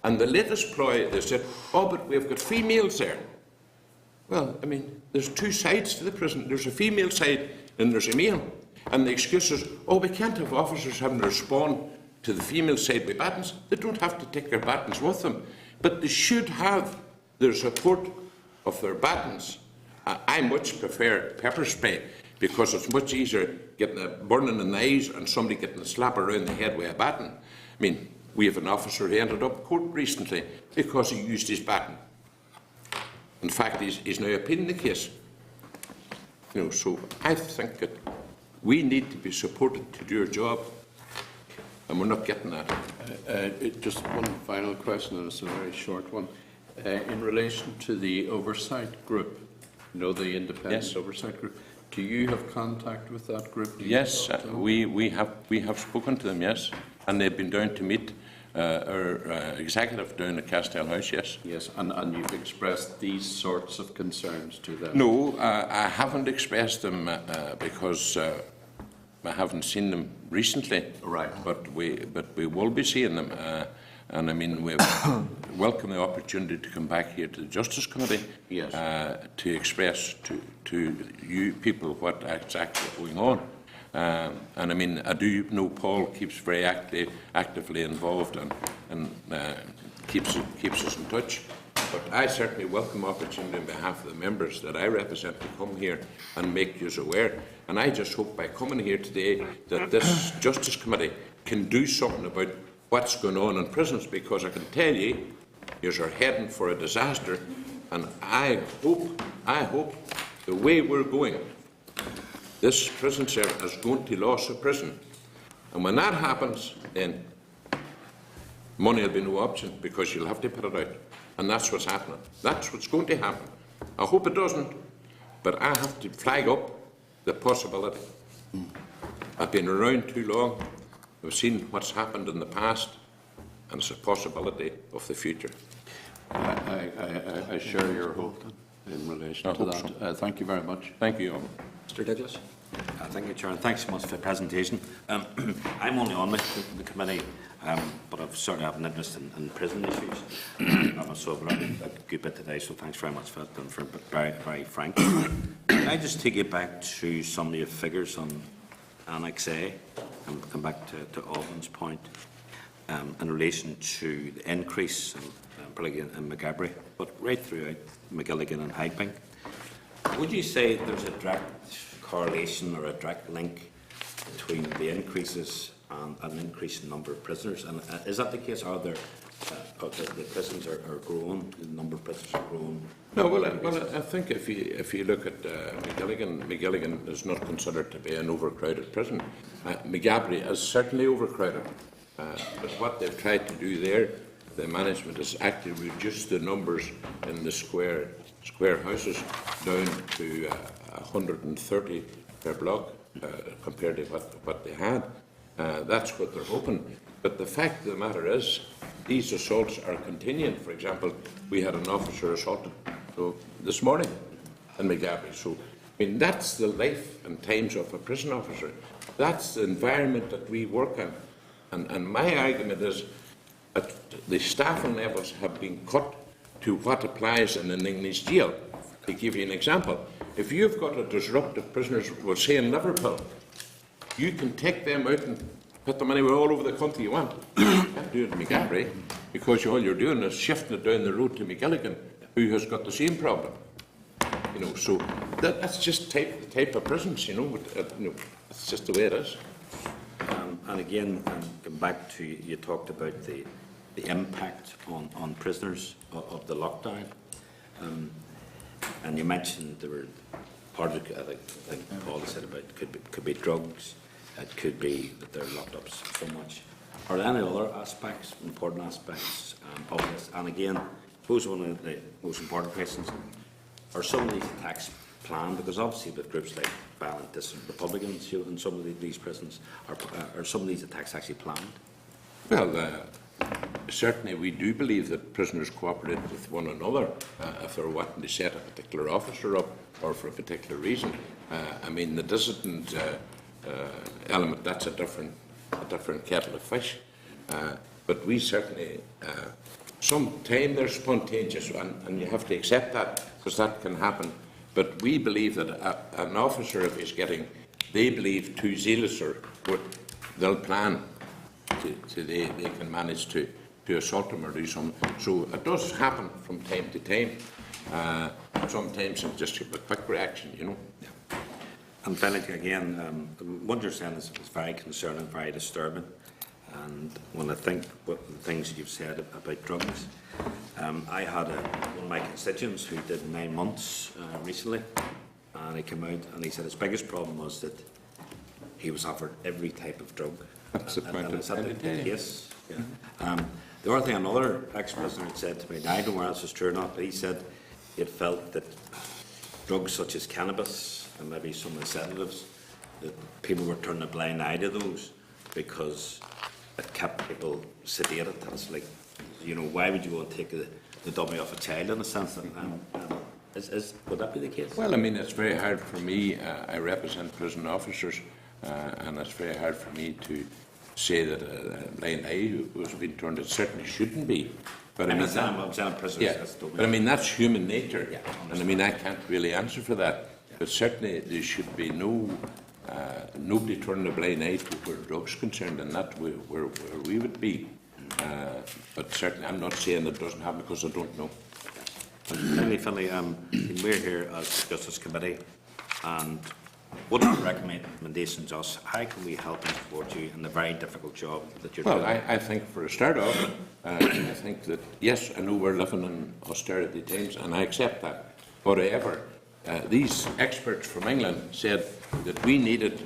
And the latest ploy, they said, oh, but we've got females there. Well, I mean, there's two sides to the prison. There's a female side and there's a male. And the excuse is, oh, we can't have officers having to respond to the female side with batons. They don't have to take their batons with them. But they should have their support of their batons. I much prefer pepper spray because it's much easier getting a burning in the eyes and somebody getting a slap around the head with a baton. I mean, we have an officer who ended up in court recently because he used his baton. In fact, he's now appealing the case. You know, so I think that we need to be supported to do our job, and we're not getting that. Just one final question, and it's a very short one. In relation to the oversight group, you know, the independent Yes. oversight group, do you have contact with that group? Yes, we have spoken to them, yes, and they've been down to meet our executive down at Castell House, yes. Yes, and you've expressed these sorts of concerns to them? No, I haven't expressed them because I haven't seen them recently. Right. But we will be seeing them. And I mean, we welcome the opportunity to come back here to the Justice Committee. Yes. To express to you people what exactly going on. And I mean, I do know Paul keeps very actively involved and keeps us in touch. But I certainly welcome opportunity on behalf of the members that I represent to come here and make you aware. And I just hope by coming here today that this Justice Committee can do something about what's going on in prisons, because I can tell you, you're heading for a disaster. And I hope the way we're going, this prison service is going to lose a prison. And when that happens, then money will be no option because you'll have to put it out. And that's what's happening. That's what's going to happen. I hope it doesn't, but I have to flag up the possibility. I've been around too long. I've seen what's happened in the past, and it's a possibility of the future. I share your hope in relation I to hope that. Thank you very much. Thank you, Eoin. Mr Douglas? Thank you, Chair, and thanks so much for the presentation. I'm only on the committee, but I've certainly have an interest in prison issues. So I've learned a good bit today, so thanks very much for that, and for very, very frank. Can I just take you back to some of your figures on Annex A, and come back to Alvin's point in relation to the increase particularly in McGabry, but right throughout McGilligan and Hyping. Would you say there's a direct correlation or a direct link between the increases and an increase in number of prisoners? And is that the case? Are there the prisons are growing, the number of prisoners are growing? No, well, I think if you look at McGilligan is not considered to be an overcrowded prison. McGabry is certainly overcrowded, but what they've tried to do there, the management has actually reduced the numbers in the square houses down to 130 per block compared to what they had. That's what they're hoping. But the fact of the matter is, these assaults are continuing. For example, we had an officer assaulted this morning in McGabry. So, I mean, that's the life and times of a prison officer. That's the environment that we work in. And my argument is that the staffing levels have been cut to what applies in an English jail. To give you an example, if you've got a disruptive prisoners, we'll say in Liverpool, you can take them out and put them anywhere all over the country you want. You can't do it in McGabry, because all you're doing is shifting it down the road to McGilligan, who has got the same problem. You know, so that's just the type of prisons, you know, it's just the way it is. And again, going back to, you talked about the impact on prisoners of the lockdown, and you mentioned there were part of it, like Paul said about could be drugs, it could be that they're locked up so much. Are there any other aspects, important aspects of this? And again, I suppose one of the most important questions: are some of these attacks planned? Because obviously, with groups like Violent Dissident Republicans in some of these prisons, are some of these attacks actually planned? Well, certainly we do believe that prisoners cooperate with one another if they're wanting to set a particular officer up or for a particular reason. I mean, the dissident element, that's a different kettle of fish. But we certainly, sometimes they're spontaneous, and you have to accept that, because that can happen. But we believe that an officer, if he's getting, they believe, too zealous, or they'll plan. They can manage to assault him or do something. So it does happen from time to time. Sometimes it's just a quick reaction, you know. Yeah. And finally, again, what you're saying is very concerning, very disturbing. And when I think what the things you've said about drugs, I had one of my constituents who did 9 months recently, and he came out and he said his biggest problem was that he was offered every type of drug. That's the point Is that the case? Yeah. The other thing, another ex-prisoner had said to me, and I don't know whether this is true or not, but he said he had felt that drugs such as cannabis and maybe some of the sedatives, that people were turning a blind eye to those because it kept people sedated. And it's like, you know, why would you go and take the dummy off a child, in a sense? Would that be the case? Well, I mean, it's very hard for me. I represent prison officers, and it's very hard for me to say that a blind eye was being turned. It certainly shouldn't be. But I'm saying prisoners. yeah, but I mean, that's human nature. Yeah, and I mean, I can't really answer for that. Yeah. But certainly there should be nobody turning a blind eye to where drugs concerned, and that's where we would be. But certainly I'm not saying it doesn't happen, because I don't know. Finally, we're here as the Justice Committee, and what are the recommendations to us? How can we help and support you in the very difficult job that you're doing? Well, I think for a start off, I think that, yes, I know we're living in austerity times, and I accept that. However, these experts from England said that we needed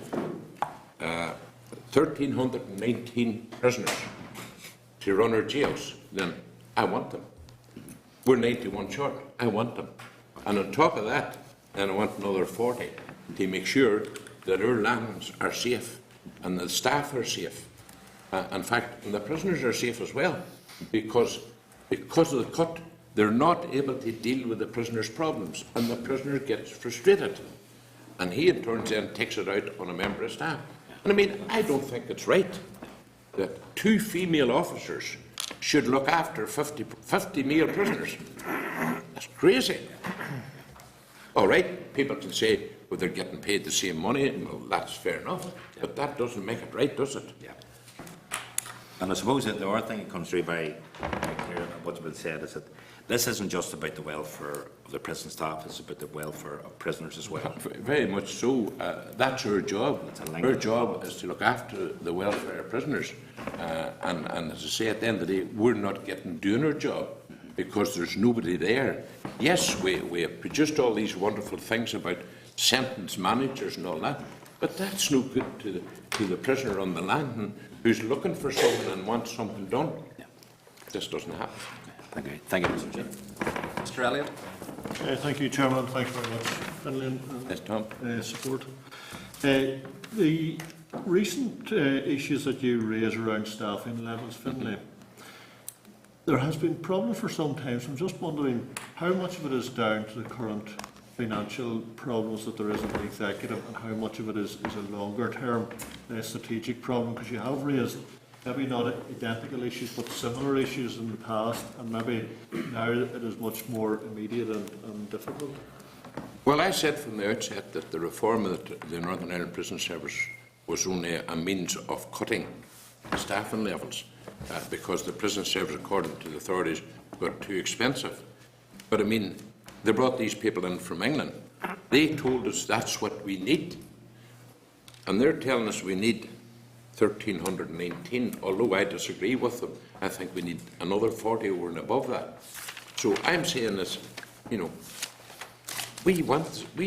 1,319 prisoners to run our jails. Then I want them. We're 91 short. I want them. And on top of that, then I want another 40 to make sure that our lands are safe and the staff are safe. In fact, and the prisoners are safe as well, because of the cut, they're not able to deal with the prisoner's problems, and the prisoner gets frustrated. And he, in turn, then takes it out on a member of staff. And I mean, I don't think it's right that 2 female officers should look after 50 male prisoners. That's crazy. All right, people can say, well, they're getting paid the same money, and well, that's fair enough, but that doesn't make it right, does it? Yeah. And I suppose that the other thing that comes through very clear, what's been said, is that this isn't just about the welfare of the prison staff, it's about the welfare of prisoners as well. Very much so. That's our job. It's a link. Our job is to look after the welfare of prisoners. And as I say, at the end of the day, we're not doing our job because there's nobody there. Yes, we have produced all these wonderful things about sentence managers and all that, but that's no good to the prisoner on the land who's looking for something and wants something done. Yeah. This doesn't happen. Thank you. Thank you, Mr. Chair. Mr. Elliott? Thank you, Chairman. Thanks very much, Finlay, Yes, Tom? support. The recent issues that you raise around staffing levels, Finlay, there has been problem for some time, so I'm just wondering how much of it is down to the current financial problems that there is in the executive, and how much of it is a longer-term strategic problem, because you have raised maybe not identical issues but similar issues in the past, and maybe now it is much more immediate and difficult. Well, I said from the outset that the reform of the Northern Ireland Prison Service was only a means of cutting staffing levels because the prison service, according to the authorities, got too expensive. But I mean, they brought these people in from England. They told us that's what we need. And they're telling us we need 1,319, although I disagree with them. I think we need another 40 over and above that. So I'm saying this, you know, we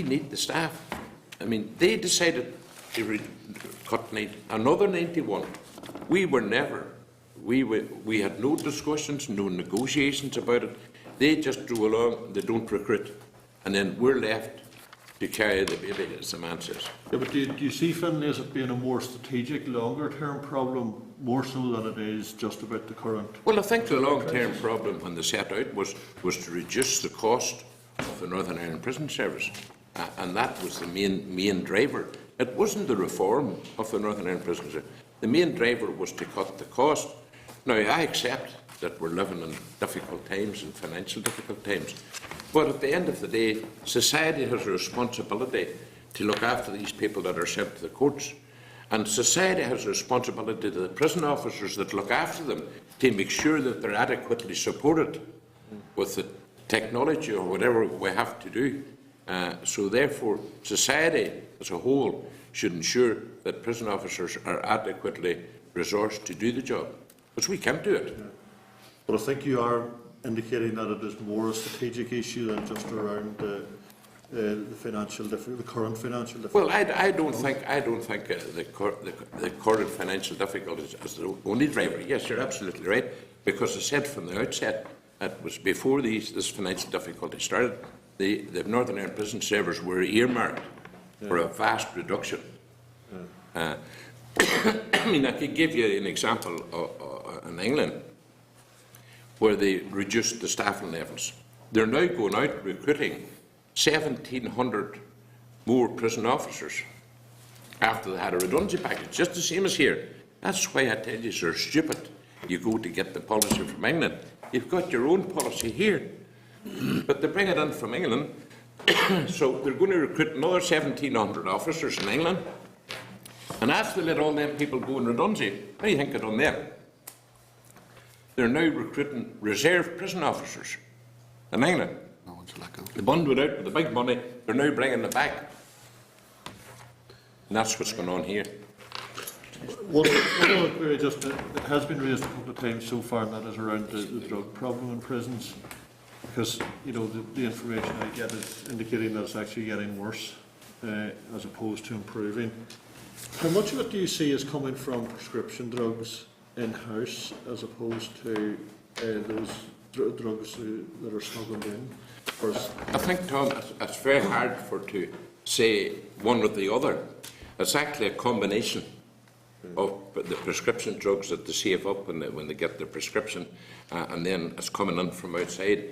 need the staff. I mean, they decided to cut another 91. We had no discussions, no negotiations about it. They just drew along, they don't recruit. And then we're left to carry the baby, as the man says. Yeah, but do you see, Finlay, as it being a more strategic, longer-term problem, more so than it is just about the current? Well, I think the long-term problem when they set out was to reduce the cost of the Northern Ireland Prison Service. And that was the main driver. It wasn't the reform of the Northern Ireland Prison Service. The main driver was to cut the cost. Now, I accept that we're living in difficult times and financial difficult times. But at the end of the day, society has a responsibility to look after these people that are sent to the courts. And society has a responsibility to the prison officers that look after them to make sure that they're adequately supported with the technology or whatever we have to do. So therefore, society as a whole should ensure that prison officers are adequately resourced to do the job, because we can't do it. But I think you are indicating that it is more a strategic issue than just around the current financial difficulties. Well, I don't think the current financial difficulties is the only driver. Yes, you're absolutely right, because I said from the outset, it was before this financial difficulty started, the Northern Ireland Prison Service were earmarked for a vast reduction. I mean, I could give you an example in England where they reduced the staffing levels. They're now going out recruiting 1,700 more prison officers after they had a redundancy package, just the same as here. That's why I tell you they're stupid. You go to get the policy from England. You've got your own policy here, but they bring it in from England. So they're going to recruit another 1,700 officers in England. And after they let all them people go in redundancy, what do you think they've done there? They're now recruiting reserve prison officers in England. No one's let go. The bund went out with the big money, they're now bringing them back. And that's what's going on here. One other query, just it has been raised a couple of times so far, and that is around the drug problem in prisons. Because, you know, the information I get is indicating that it's actually getting worse as opposed to improving. How much of it do you see is coming from prescription drugs in-house as opposed to those drugs that are smuggled in? I think, Tom, it's very hard to say one or the other. It's actually a combination of the prescription drugs that they save up when they get their prescription, and then it's coming in from outside.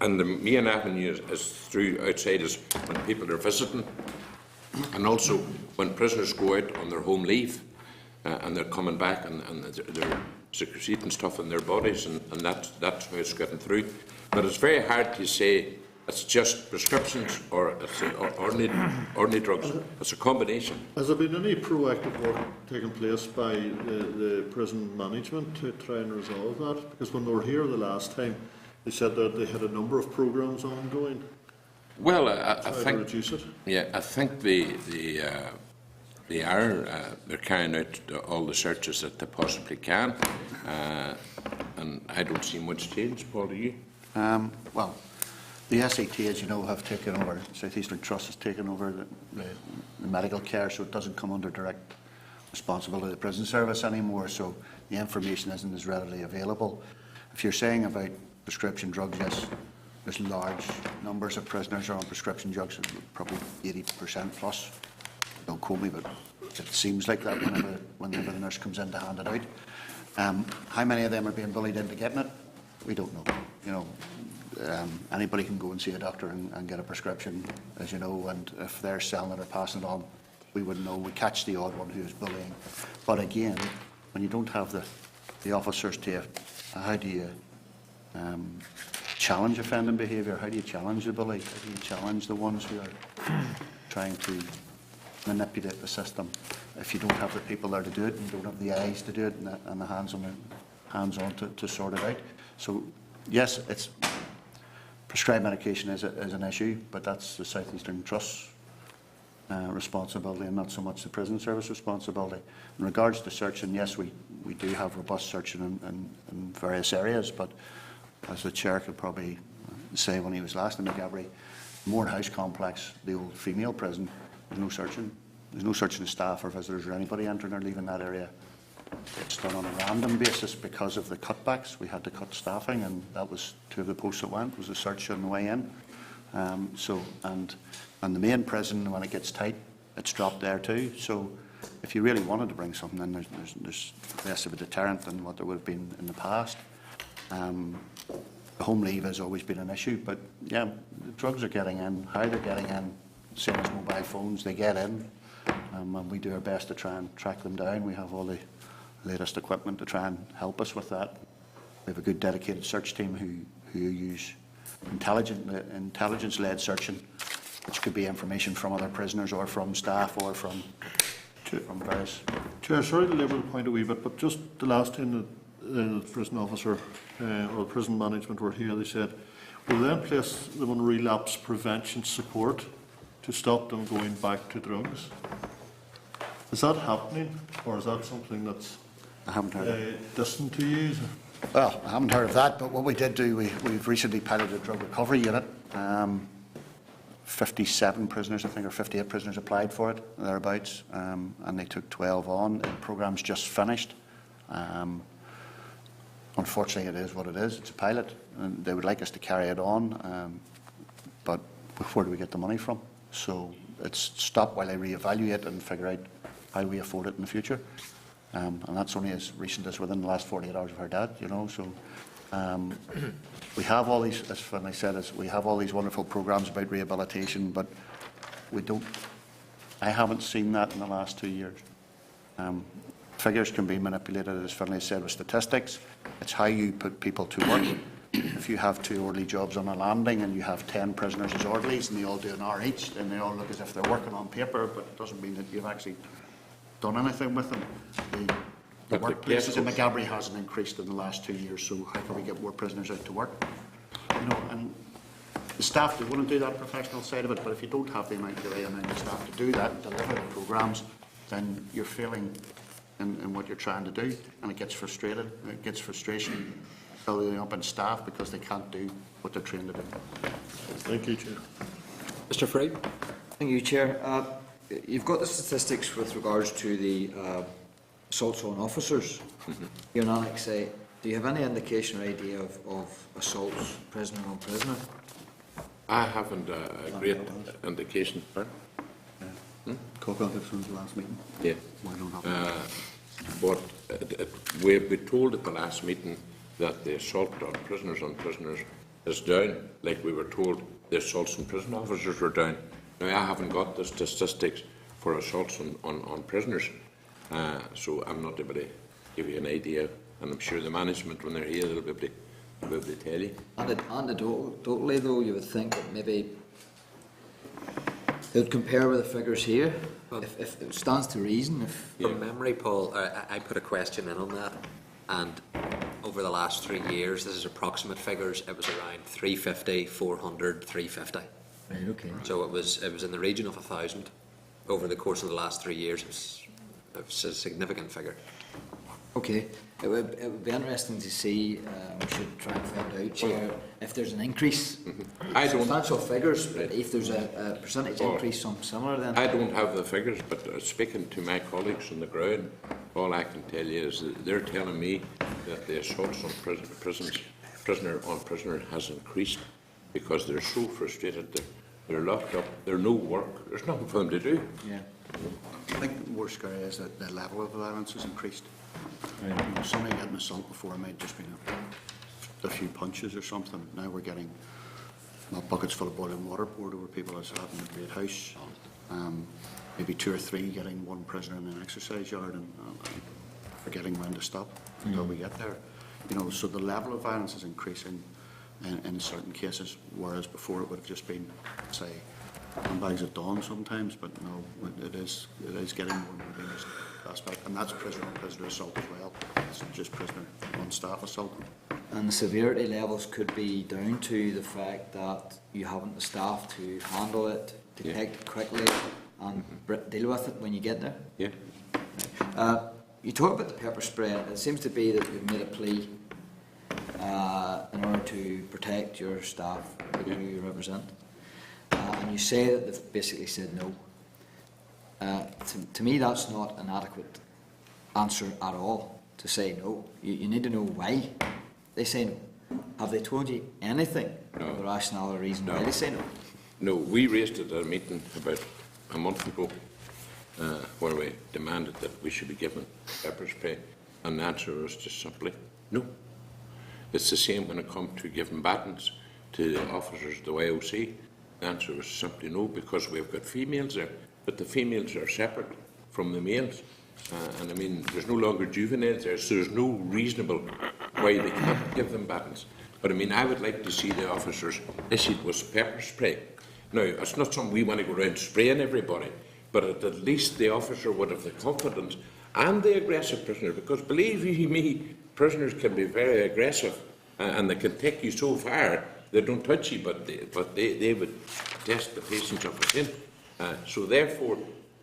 And the main avenue is through outside is when people are visiting, and also when prisoners go out on their home leave, and they're coming back and they're secreting stuff in their bodies, and that's how it's getting through. But it's very hard to say it's just prescriptions or it's ordinary drugs. It's a combination. Has there been any proactive work taking place by the prison management to try and resolve that? Because when they were here the last time, they said that they had a number of programmes ongoing. Well, I To think reduce it. yeah, I think they're carrying out all the searches that they possibly can, and I don't see much change. Paul, do you? Well, the SAT, as you know, have taken over, South Eastern Trust has taken over the medical care, so it doesn't come under direct responsibility of the prison service anymore, so the information isn't as readily available. If you're saying about prescription drugs, yes, there's large numbers of prisoners are on prescription drugs, probably 80% plus. Don't quote me, but it seems like that whenever the nurse comes in to hand it out. How many of them are being bullied into getting it? We don't know. You know, anybody can go and see a doctor and get a prescription, as you know, and if they're selling it or passing it on, we wouldn't know. We catch the odd one who is bullying. But again, when you don't have the officers to, how do you challenge offending behaviour? How do you challenge the bully? How do you challenge the ones who are trying to manipulate the system if you don't have the people there to do it and don't have the eyes to do it and the hands on to sort it out? So yes, it's prescribed medication is an issue, but that's the South Eastern Trust's responsibility and not so much the prison service responsibility. In regards to searching, yes, we do have robust searching in various areas, but as the chair could probably say when he was last in McGabry, Moore House Complex, the old female prison, there's no searching. There's no searching of staff or visitors or anybody entering or leaving that area. It's done on a random basis because of the cutbacks. We had to cut staffing, and that was two of the posts that went, was a search on the way in. And the main prison, when it gets tight, it's dropped there too. So if you really wanted to bring something in, there's less of a deterrent than what there would have been in the past. The home leave has always been an issue, but yeah, the drugs are getting in. How they're getting in, same as mobile phones, they get in, and we do our best to try and track them down. We have all the latest equipment to try and help us with that. We have a good dedicated search team who use intelligence-led searching, which could be information from other prisoners or from staff or from various. Chair, sorry to labour the point a wee bit, but just the last time the prison officer or prison management were here, they said, will they then place them on relapse prevention support to stop them going back to drugs? Is that happening, or is that something that's I haven't heard of it. distant to you? Well, I haven't heard of that, but what we did do, we've recently piloted a drug recovery unit. 57 prisoners, I think, or 58 prisoners applied for it, thereabouts, and they took 12 on. The programme's just finished. Unfortunately, it is what it is. It's a pilot, and they would like us to carry it on, but where do we get the money from? So it's stopped while they reevaluate and figure out how we afford it in the future. And that's only as recent as within the last 48 hours of her dad, you know. So we have all these, as when I said, we have all these wonderful programmes about rehabilitation, but we don't. I haven't seen that in the last 2 years. Figures can be manipulated, as Finlay said, with statistics. It's how you put people to work. If you have 2 orderly jobs on a landing and you have 10 prisoners as orderlies and they all do an hour each, then they all look as if they're working on paper, but it doesn't mean that you've actually done anything with them. The workplaces in McGabry hasn't increased in the last 2 years, so how can we get more prisoners out to work? You know, and the staff, they want to do that professional side of it, but if you don't have the amount of staff to do that and deliver the programmes, then you're failing in what you're trying to do, and it gets frustrated. It gets frustration building up in staff because they can't do what they're trained to do. Thank you, Chair. Mr. Frey? Thank you, Chair. You've got the statistics with regards to the assaults on officers. You're in Annex A. Do you have any indication or idea of assaults prisoner on prisoner? I haven't a great indication. Coco, this was the last meeting. Yeah. Why don't have But we've been told at the last meeting that the assault on prisoners is down, like we were told the assaults on prison officers were down. Now, I haven't got the statistics for assaults on prisoners, so I'm not able to give you an idea, and I'm sure the management, when they're here, they'll be able to tell you. Anecdotally, though, you would think that maybe they would compare with the figures here, if it stands to reason. From memory, Paul, I put a question in on that, and over the last 3 years, this is approximate figures, it was around 350, 400, 350. Right, okay. So it was in the region of 1,000 over the course of the last 3 years. It was a significant figure. Okay, it would be interesting to see, we should try and find out, Chair, if there's an increase. I don't- Substantial figures, but if there's a percentage increase, something similar then. I don't have the figures, but speaking to my colleagues on the ground, all I can tell you is that they're telling me that the assaults on prisoner has increased because they're so frustrated. They're locked up. There's no work. There's nothing for them to do. Yeah. I think more scary is that the level of violence has increased. Somebody getting assault before might just been a few punches or something. Now we're getting buckets full of boiling water poured over people as happened at Great House. Maybe 2 or 3 getting one prisoner in an exercise yard and forgetting when to stop until we get there. You know, so the level of violence is increasing in certain cases, whereas before it would have just been, say, handbags at dawn sometimes, but no, it is getting more and more dangerous aspect, and that's prisoner on prisoner assault as well. It's not just prisoner on staff assault. And the severity levels could be down to the fact that you haven't the staff to handle it, detect it quickly, and deal with it when you get there. Yeah. You talk about the pepper spray. It seems to be that you've made a plea in order to protect your staff who you represent, and you say that they've basically said no. To me, that's not an adequate answer at all, to say no. You need to know why they say no. Have they told you anything of the rationale or reason why they say no? No, we raised it at a meeting about a month ago where we demanded that we should be given pepper spray, and the answer was just simply no. It's the same when it comes to giving batons to the officers of the YOC. The answer was simply no, because we've got females there, but the females are separate from the males. And I mean, there's no longer juveniles there, so there's no reasonable why they can't give them batons. But I mean, I would like to see the officers issued with pepper spray. Now, it's not something we want to go around spraying everybody, but at least the officer would have the confidence and the aggressive prisoner, because believe you me, prisoners can be very aggressive and they can take you so far they don't touch you, but they would test the patience of within. So therefore,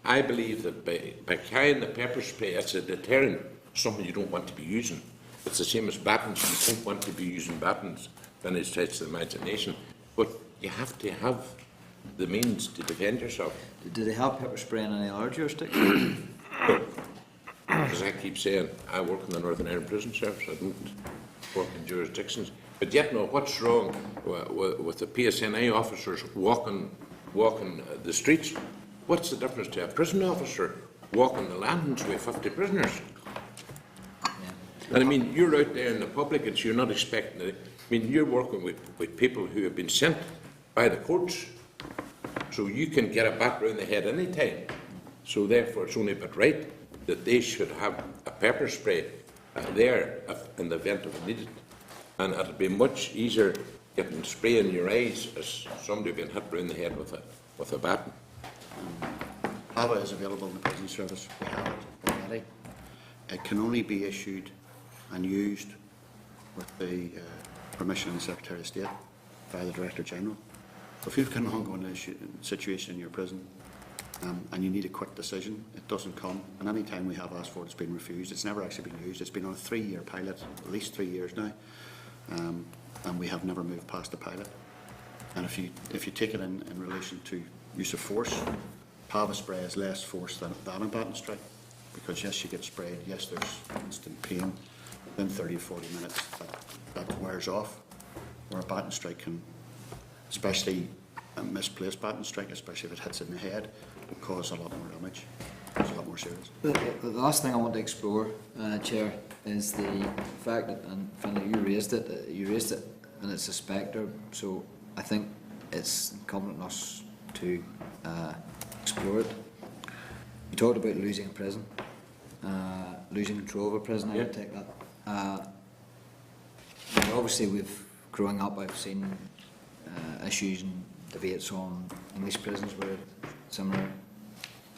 I believe that by carrying the pepper spray, it's a deterrent, something you don't want to be using. It's the same as batons. You don't want to be using batons when it stretches the imagination. But you have to have the means to defend yourself. Do they have pepper spray in any other jurisdiction? As I keep saying, I work in the Northern Ireland Prison Service. I don't work in jurisdictions. But yet, no, what's wrong with the PSNI officers walking the streets? What's the difference to a prison officer walking the landings with 50 prisoners? And I mean, you're out there in the public, and you're not expecting it. I mean, you're working with people who have been sent by the courts, so you can get a bat round the head any time. So therefore, it's only but right that they should have a pepper spray there in the event of it needed. And it'll be much easier getting spray in your eyes as somebody being hit round the head with a baton. PAVA is available in the prison service. We have it already. It can only be issued and used with the permission of the Secretary of State by the Director General. So if you've got an ongoing situation in your prison and you need a quick decision, it doesn't come. And any time we have asked for it, it's been refused. It's never actually been used. It's been on a 3-year pilot, at least 3 years now, and we have never moved past the pilot. And if you take it in relation to use of force, PAVA spray is less force than a baton strike, because yes, you get sprayed, yes, there's instant pain. Within 30 or 40 minutes, that wears off. Where a baton strike can, especially a misplaced baton strike, especially if it hits in the head, cause a lot more damage. It's a lot more serious. The last thing I want to explore, Chair, is the fact that, and Finlay, you raised it, and it's a spectre, so I think it's incumbent on us to explore it. You talked about losing a prison, losing control of a prison, I would take that. Obviously, growing up, I've seen issues and debates on English prisons where similar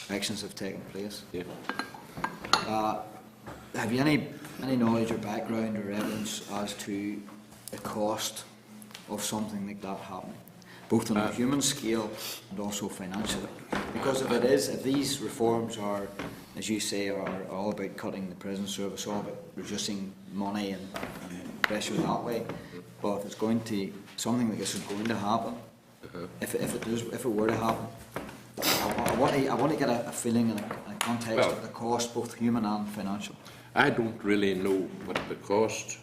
actions have taken place. Yeah. Have you any knowledge or background or evidence as to the cost of something like that happening, both on a human scale and also financially? Because if these reforms are, as you say, are all about cutting the prison service, all about reducing money and pressure that way, but if it's going to, something like this is going to happen, if it were to happen, I want to get a feeling and a context of the cost, both human and financial. I don't really know what the cost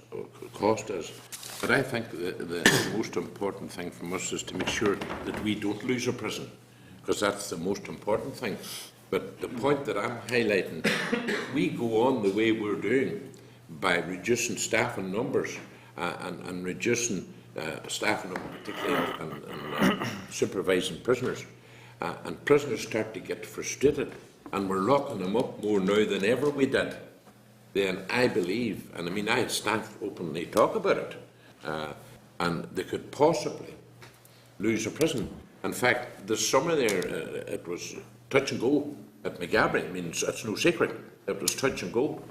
is, but I think the most important thing from us is to make sure that we don't lose a prison, because that's the most important thing. But the point that I'm highlighting, we go on the way we're doing by reducing staff and numbers and reducing staff and particularly and supervising prisoners. And prisoners start to get frustrated, and we're locking them up more now than ever we did. Then I believe, and I mean, I had staff openly talk about it, and they could possibly lose a prison. In fact, this summer there, it was touch and go at McGabry. I mean, it's no secret. It was touch and go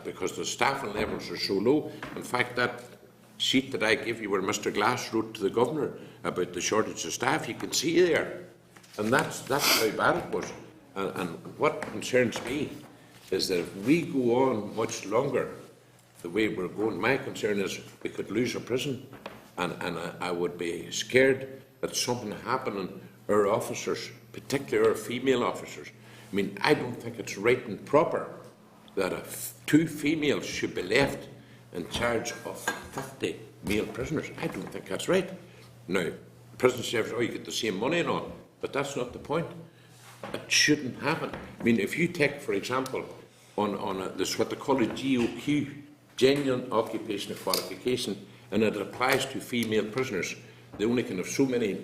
because the staffing levels are so low. In fact, that sheet that I gave you where Mr. Glass wrote to the Governor about the shortage of staff, you can see there. And that's how bad it was. And what concerns me is that if we go on much longer the way we're going, my concern is we could lose a prison, and I would be scared that something happening our officers, particularly our female officers. I mean, I don't think it's right and proper that two females should be left in charge of 50 male prisoners. I don't think that's right. Now, prison service, you get the same money and all, but that's not the point. It shouldn't happen. I mean, if you take, for example, this what they call a GOQ, genuine occupational qualification, and it applies to female prisoners. They only can have so many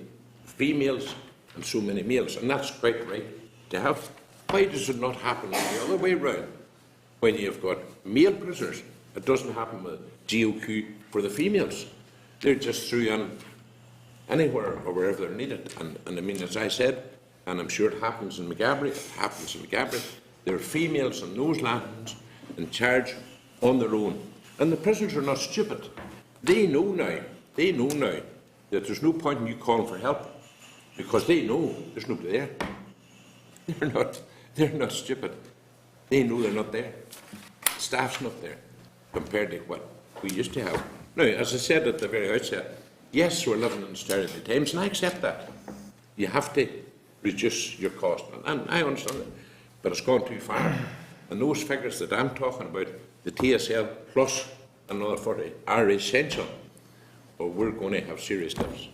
females and so many males, and that's quite right to have. Why does it not happen the other way round? When you've got male prisoners, it doesn't happen with GOQ for the females. They're just through in anywhere or wherever they're needed. And I mean, as I said, and I'm sure it happens in McGabry, there are females in those lands in charge on their own. And the prisoners are not stupid. They know now that there's no point in you calling for help, because they know there's nobody there. They're not stupid. They know they're not there. Staff's not there compared to what we used to have. Now, as I said at the very outset, yes, we're living in austerity times, and I accept that. You have to reduce your cost, and I understand it, but it's gone too far. And those figures that I'm talking about, the TSL plus another 40, are essential, or we're going to have serious dips.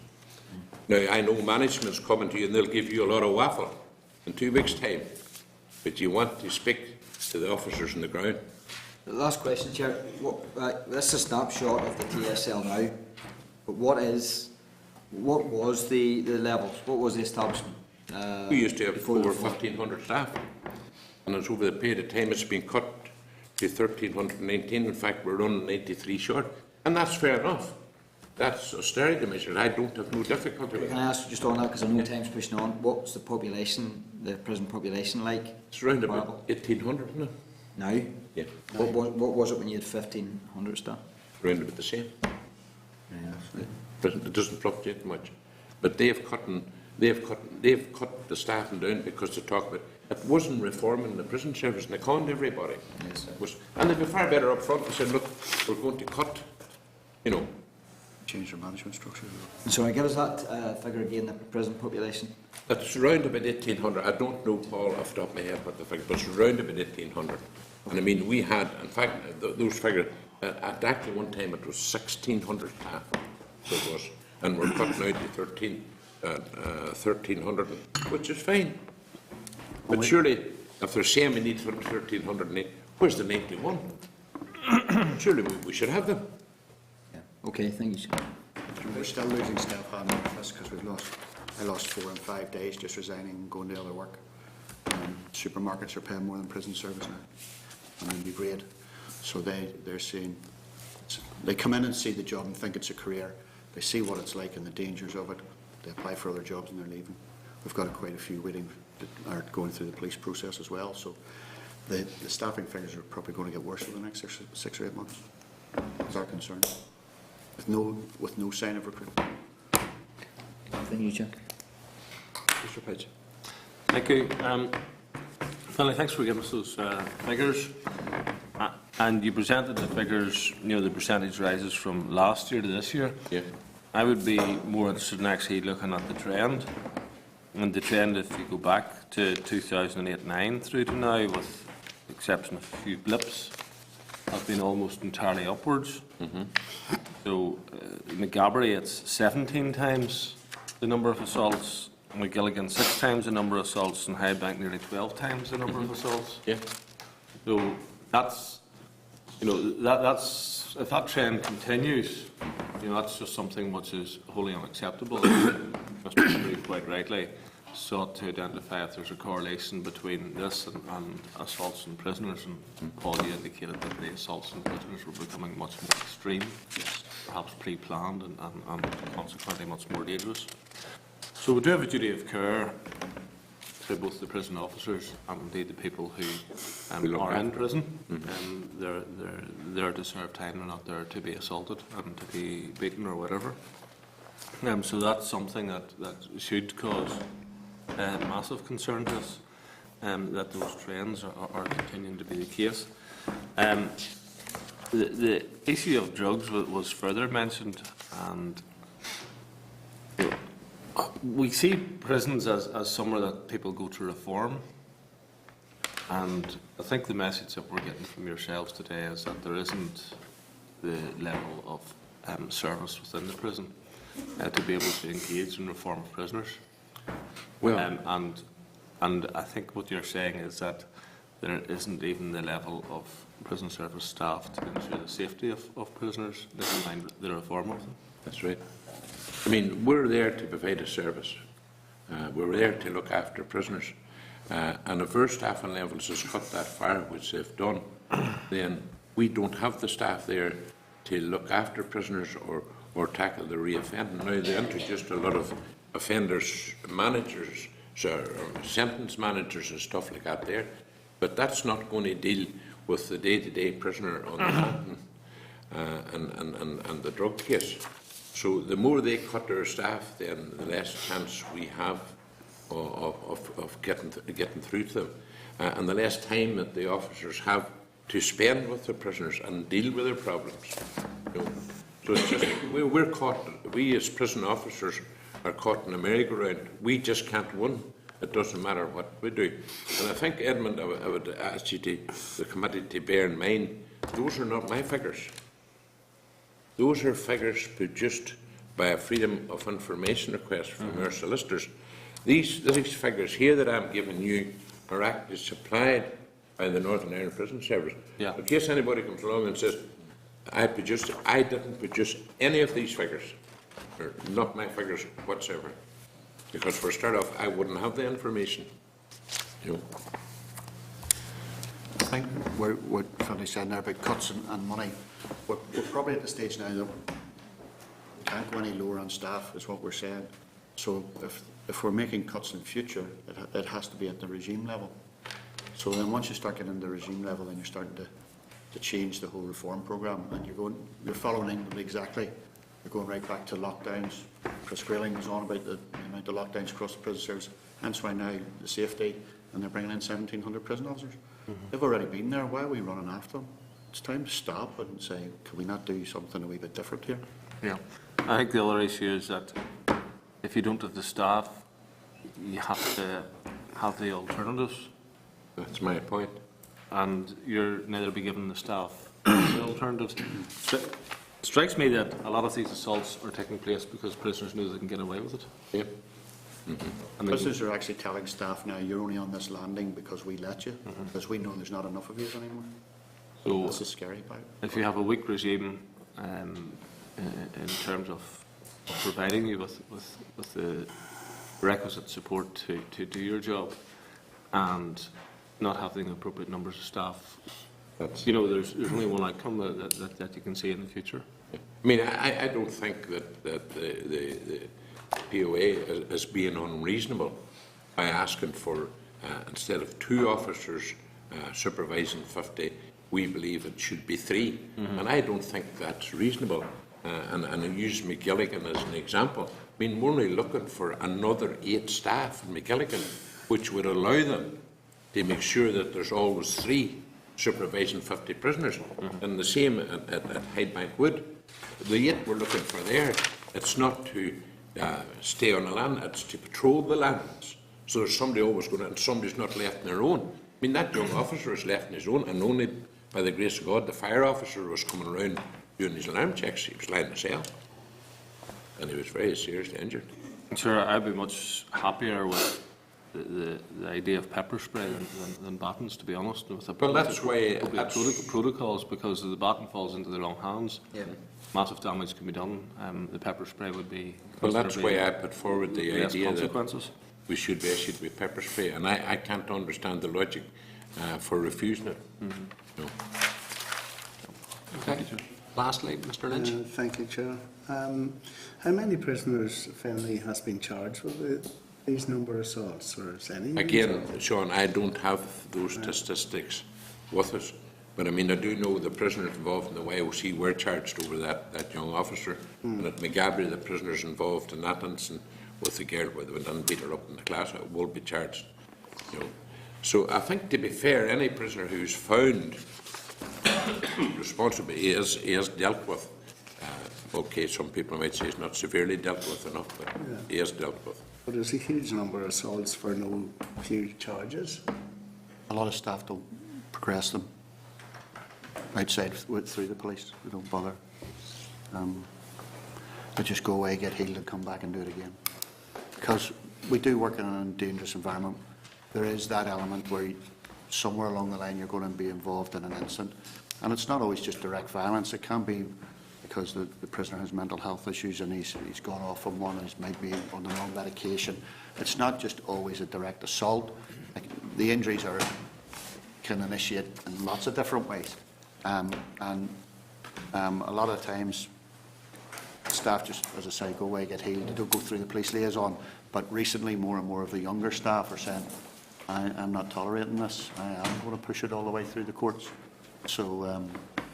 Now, I know management's coming to you and they'll give you a lot of waffle in 2 weeks' time, but you want to speak to the officers on the ground. The last question, Chair. This is a snapshot of the TSL now, but what was the levels? What was the establishment? We used to have before over the fall? 1,500 staff, and it's over the period of time it's been cut to 1,319. In fact, we're running 93 short, and that's fair enough. That's austerity measure. I don't have no difficulty with Can it. I ask just on that, because I know time's pushing on, what's the population, the prison population like? It's around about 1,800, isn't it? Now? Yeah, What was it when you had 1,500 staff? around about the same. It doesn't fluctuate much, but they've cut the staffing down because they talk about it wasn't reforming the prison service, and they conned everybody. Yes, sir. And they'd be far better up front and said, look, we're going to cut, Change their management structure. And sorry, give us that figure again, the prison population. It's around about 1,800. I don't know, Paul, off the top of my head what the figure, but it's around about 1,800. And I mean, we had, in fact, those figures, at actually one time it was 1,600 staff, so it was. And we're cutting out to 1,300, which is fine. But surely, if they're saying we need 1,308, where's the 91? Surely we should have them. Okay, thank you, Chair. We're still losing staff hand in office because I lost 4 and 5 days just resigning and going to other work. Supermarkets are paying more than prison service now. And then you've read. So they're saying, they come in and see the job and think it's a career. They see what it's like and the dangers of it. They apply for other jobs and they're leaving. We've got quite a few waiting that are going through the police process as well. So the staffing figures are probably going to get worse over the next 6 or 8 months. That's our concern. With no sign of recruitment. Thank you, Chair. Mr. Page. Thank you. Finlay, thanks for giving us those figures. And you presented the figures, the percentage rises from last year to this year. Yeah. I would be more interested in actually looking at the trend. And the trend, if you go back to 2008-9 through to now, with the exception of a few blips, have been almost entirely upwards. So, McGabbery, it's 17 times the number of assaults, McGilligan 6 times the number of assaults, and Highbank nearly 12 times the number of assaults. Yeah. So that's, that's if that trend continues, that's just something which is wholly unacceptable. Mr. Henry quite rightly sought to identify if there's a correlation between this and assaults on prisoners, and Paul, you indicated that the assaults on prisoners were becoming much more extreme, perhaps pre-planned and consequently much more dangerous. So we do have a duty of care to both the prison officers and indeed the people who are in prison. They're there to serve time, they're not there to be assaulted and to be beaten or whatever. So that's something that should cause massive concern to us, that those trends are continuing to be the case. The issue of drugs was further mentioned, and we see prisons as somewhere that people go to reform, and I think the message that we're getting from yourselves today is that there isn't the level of service within the prison to be able to engage in reform of prisoners. Well, and I think what you're saying is that there isn't even the level of prison service staff to ensure the safety of prisoners, never mind the reform of them. that's right. I mean, we're there to provide a service. We're there to look after prisoners. And if our staffing levels has cut that far, which they've done, then we don't have the staff there to look after prisoners or tackle the reoffending. Now, they introduced a lot of offenders managers, or sentence managers and stuff like that there, but that's not going to deal with the day-to-day prisoner on the mountain and the drug case. So the more they cut their staff, then the less chance we have of getting through to them, and the less time that the officers have to spend with the prisoners and deal with their problems. So it's just, we're caught, we as prison officers are caught in a merry-go-round. We just can't win. It doesn't matter what we do. And I think, Edmund, I would ask you the committee to bear in mind, those are not my figures. Those are figures produced by a Freedom of Information request from our solicitors. These figures here that I'm giving you are actually supplied by the Northern Ireland Prison Service. Yeah. In case anybody comes along and says, I didn't produce any of these figures. They're not my figures whatsoever. Because for a start off, I wouldn't have the information. I think what Finlay said there about cuts and money, we're probably at the stage now that we can't go any lower on staff, is what we're saying. So if we're making cuts in future, it has to be at the regime level. So then once you start getting into the regime level, then you're starting to change the whole reform programme, and you're following England exactly. You're going right back to lockdowns. Chris Grayling was on about the amount of lockdowns across the prison service, hence why now the safety, and they're bringing in 1,700 prison officers. They've already been there. Why are we running after them? It's time to stop and say, can we not do something a wee bit different here? Yeah. I think the other issue is that if you don't have the staff, you have to have the alternatives, That's my point. and you're neither be given the staff the alternatives. Strikes me that a lot of these assaults are taking place because prisoners know they can get away with it. Yep. I mean, Prisoners are actually telling staff now, you're only on this landing because we let you, because we know there's not enough of you anymore. so That's the scary part. if you have a weak regime in terms of providing you with the requisite support to do your job and not having appropriate numbers of staff, you know, there's only one outcome that you can see in the future. I mean, I don't think that the POA is being unreasonable by asking for, instead of 2 officers supervising 50, we believe it should be 3. And I don't think that's reasonable. And I use McGilligan as an example. I mean, we're only looking for another 8 staff in McGilligan, which would allow them to make sure that there's always 3 supervising 50 prisoners. And the same at Hydebank Wood. The 8 we're looking for there, it's not to stay on the land, it's to patrol the lands. So there's somebody always going, and somebody's not left on their own. I mean, that young officer is left on his own, and only by the grace of God, the fire officer was coming around doing his alarm checks. He was lying in a cell, and he was very seriously injured. Sure, I'd be much happier with the idea of pepper spray than batons, to be honest. With the Well, that's why protocols, because if the baton falls into the wrong hands, Yeah. massive damage can be done. The pepper spray would be. Well, that's considerably why I put forward the less idea that consequences. we should be issued with pepper spray, and I can't understand the logic for refusing it. No. Okay. Lastly, Mr Lynch. Thank you, Chair. How many prisoners family has been charged with these number of assaults, or is any? Again, Sean, I don't have those statistics with us, but I mean, I do know the prisoners involved in the YOC were charged over that young officer, and at McGabry, the prisoners involved in that incident with the girl where they went and beat her up in the class will be charged. You know. So I think, to be fair, any prisoner who's found responsible is dealt with. Okay, some people might say he's not severely dealt with enough, but he is dealt with. But there's a huge number of assaults for no few charges. A lot of staff don't progress them outside through the police. They don't bother. They just go away, get healed, and come back and do it again. Because we do work in a dangerous environment. There is that element where somewhere along the line you're going to be involved in an incident. And it's not always just direct violence. It can be because the prisoner has mental health issues and he's gone off on one and he might be on the wrong medication. It's not just always a direct assault. Like, the injuries can initiate in lots of different ways. A lot of times staff just, as I say, go away, get healed. They don't go through the police liaison. But recently, more and more of the younger staff are saying, I'm not tolerating this. I am going to push it all the way through the courts. So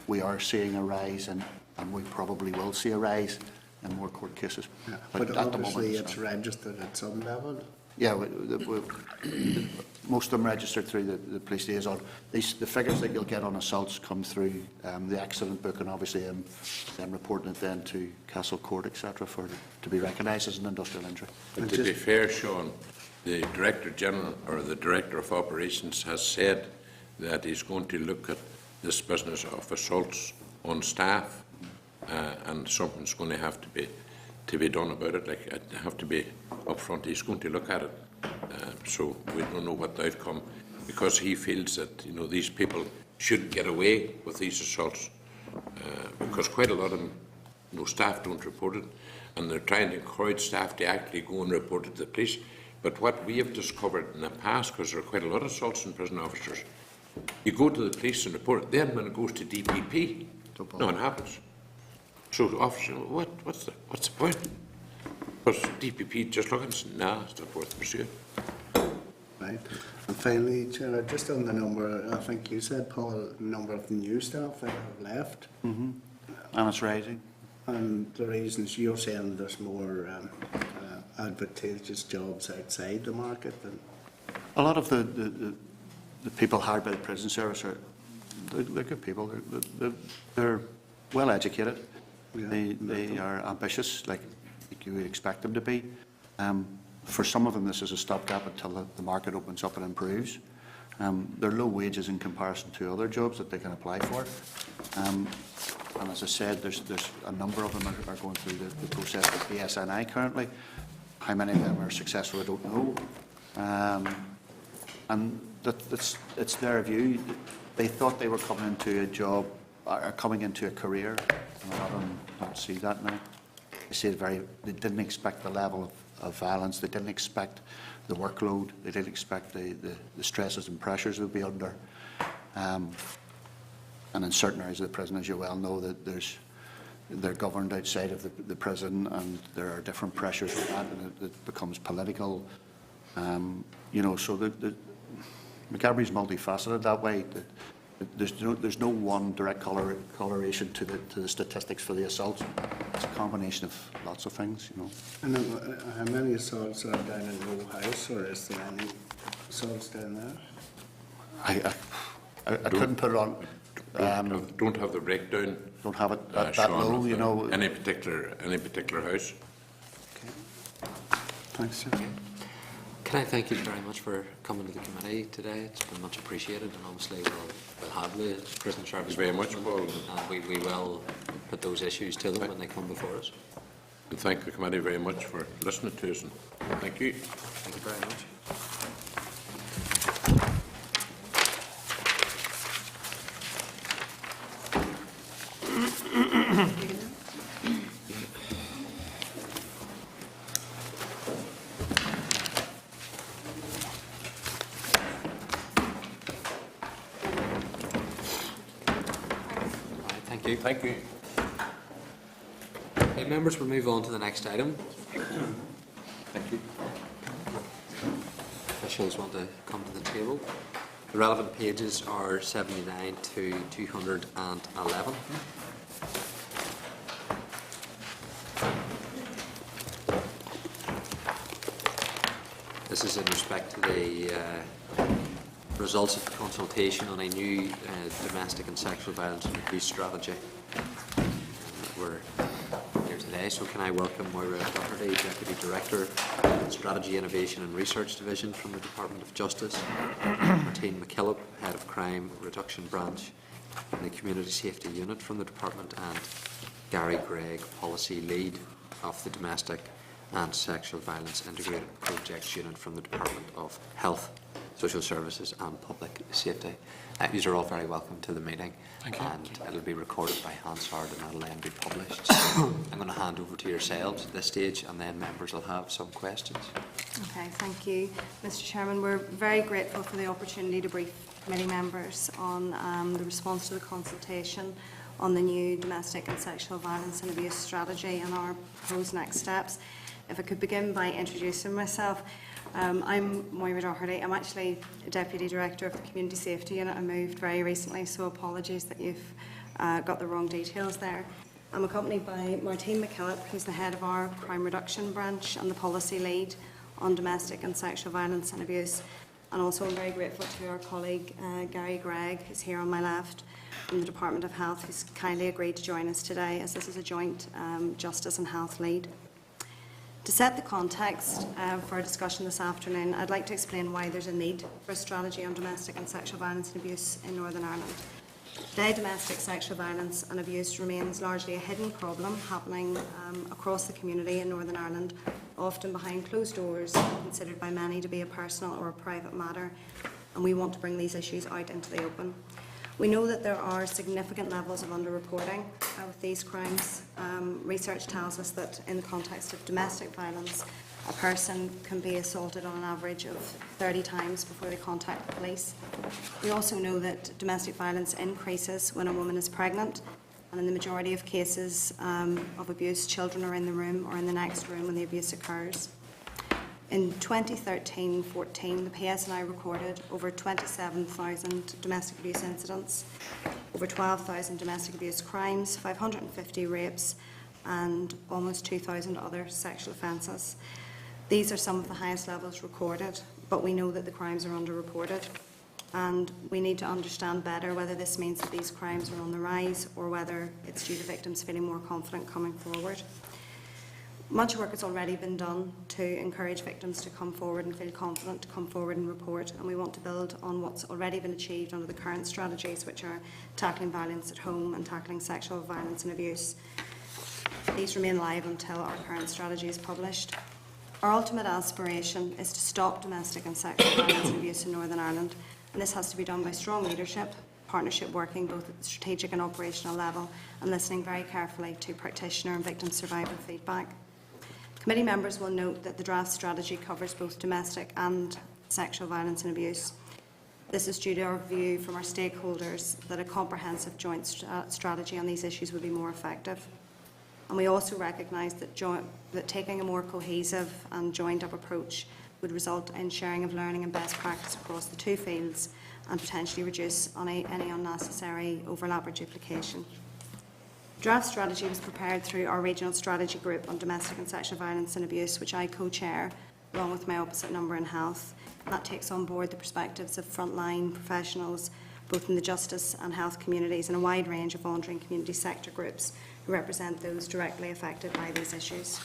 we are seeing a rise, and we probably will see a rise in more court cases. Yeah. But at the obviously moment, it's registered at some level. yeah, most of them registered through the police liaison. The figures that you'll get on assaults come through the accident book, and obviously then reporting it then to Castle Court, etc., to be recognised as an industrial injury. But to be fair, Sean, the Director General or the Director of Operations has said that he's going to look at this business of assaults on staff, and something's going to have to be done about it. Like, I have to be upfront. He's going to look at it. So we don't know what the outcome, because he feels that these people shouldn't get away with these assaults, because quite a lot of them, staff don't report it, and they're trying to encourage staff to actually go and report it to the police. But what we have discovered in the past, because there are quite a lot of assaults on prison officers, you go to the police and report it. Then when it goes to DPP, nothing happens. So the officer, what's the point? Because DPP just looking and saying, nah, it's not worth pursuing. Right. And finally, Chair, just on the number, I think you said, Paul, the number of new staff that have left. Mm-hmm. And it's rising. And the reasons you're saying there's more advantageous jobs outside the market than. A lot of the people hired by the prison service they're good people. They're well educated. Yeah. They are ambitious, like you would expect them to be. For some of them, this is a stopgap until the market opens up and improves. They're low wages in comparison to other jobs that they can apply for. And as I said, there's a number of them are going through the process with BSNI currently. how many of them are successful, I don't know. And it's their view. They thought they were coming into a job, or coming into a career, and a lot of them don't see that now. They didn't expect the level of violence, they didn't expect the workload, they didn't expect the stresses and pressures they'd be under. And in certain areas of the prison, as you well know, that they're governed outside of the prison, and there are different pressures with that, and it becomes political. So Macabri's multifaceted that way. There's no one direct correlation to the statistics for the assaults. It's a combination of lots of things, And how many assaults are down in Roe House, or is there any assaults down there? I couldn't put it on. Don't have the breakdown. Don't have it that Sean, low, of any particular house. Okay. Thanks, sir. Can I thank you very much for coming to the committee today? It's been much appreciated, and obviously we'll have the prison service. Thank you very much, Paul. And we will put those issues to them when they come before us. And thank the committee very much for listening to us. And thank you. Thank you very much. Thank you. Okay, members, we'll move on to the next item. Thank you. Officials want to come to the table. The relevant pages are 79 to 211. This is in respect to the results of the consultation on a new domestic and sexual violence and abuse strategy. We're here today, so can I welcome Moira Doherty, Deputy Director, Strategy, Innovation and Research Division from the Department of Justice, Martine McKillop, Head of Crime Reduction Branch in the Community Safety Unit from the Department, and Gary Gregg, Policy Lead of the Domestic and Sexual Violence Integrated Projects Unit from the Department of Health, Social Services and Public Safety. These are all very welcome to the meeting. Thank you. And it'll be recorded by Hansard and it'll then be published. So I'm going to hand over to yourselves at this stage, and then members will have some questions. Okay, thank you, Mr. Chairman. We're very grateful for the opportunity to brief committee members on the response to the consultation on the new domestic and sexual violence and abuse strategy and our proposed next steps. If I could begin by introducing myself. I'm Moira Doherty. I'm actually Deputy Director of the Community Safety Unit. I moved very recently, so apologies that you've got the wrong details there. I'm accompanied by Martine McKillop, who's the Head of our Crime Reduction Branch and the Policy Lead on Domestic and Sexual Violence and Abuse. And also I'm very grateful to our colleague Gary Gregg, who's here on my left, from the Department of Health, who's kindly agreed to join us today, as this is a joint Justice and Health Lead. To set the context for our discussion this afternoon, I'd like to explain why there's a need for a strategy on domestic and sexual violence and abuse in Northern Ireland. Today, domestic sexual violence and abuse remains largely a hidden problem happening across the community in Northern Ireland, often behind closed doors, considered by many to be a personal or a private matter, and we want to bring these issues out into the open. We know that there are significant levels of underreporting with these crimes. Research tells us that in the context of domestic violence, a person can be assaulted on an average of 30 times before they contact the police. We also know that domestic violence increases when a woman is pregnant, and in the majority of cases of abuse, children are in the room or in the next room when the abuse occurs. In 2013-14, the PSNI recorded over 27,000 domestic abuse incidents, over 12,000 domestic abuse crimes, 550 rapes, and almost 2,000 other sexual offences. These are some of the highest levels recorded, but we know that the crimes are underreported, and we need to understand better whether this means that these crimes are on the rise or whether it's due to victims feeling more confident coming forward. Much work has already been done to encourage victims to come forward and feel confident to come forward and report, and we want to build on what's already been achieved under the current strategies, which are tackling violence at home and tackling sexual violence and abuse. These remain live until our current strategy is published. Our ultimate aspiration is to stop domestic and sexual violence and abuse in Northern Ireland, and this has to be done by strong leadership, partnership working both at the strategic and operational level, and listening very carefully to practitioner and victim survivor feedback. Committee members will note that the draft strategy covers both domestic and sexual violence and abuse. This is due to our view from our stakeholders that a comprehensive joint strategy on these issues would be more effective. And we also recognise that taking a more cohesive and joined-up approach would result in sharing of learning and best practice across the two fields and potentially reduce any unnecessary overlap or duplication. The draft strategy was prepared through our regional strategy group on domestic and sexual violence and abuse, which I co-chair, along with my opposite number in health. That takes on board the perspectives of frontline professionals, both in the justice and health communities, and a wide range of voluntary and community sector groups who represent those directly affected by these issues.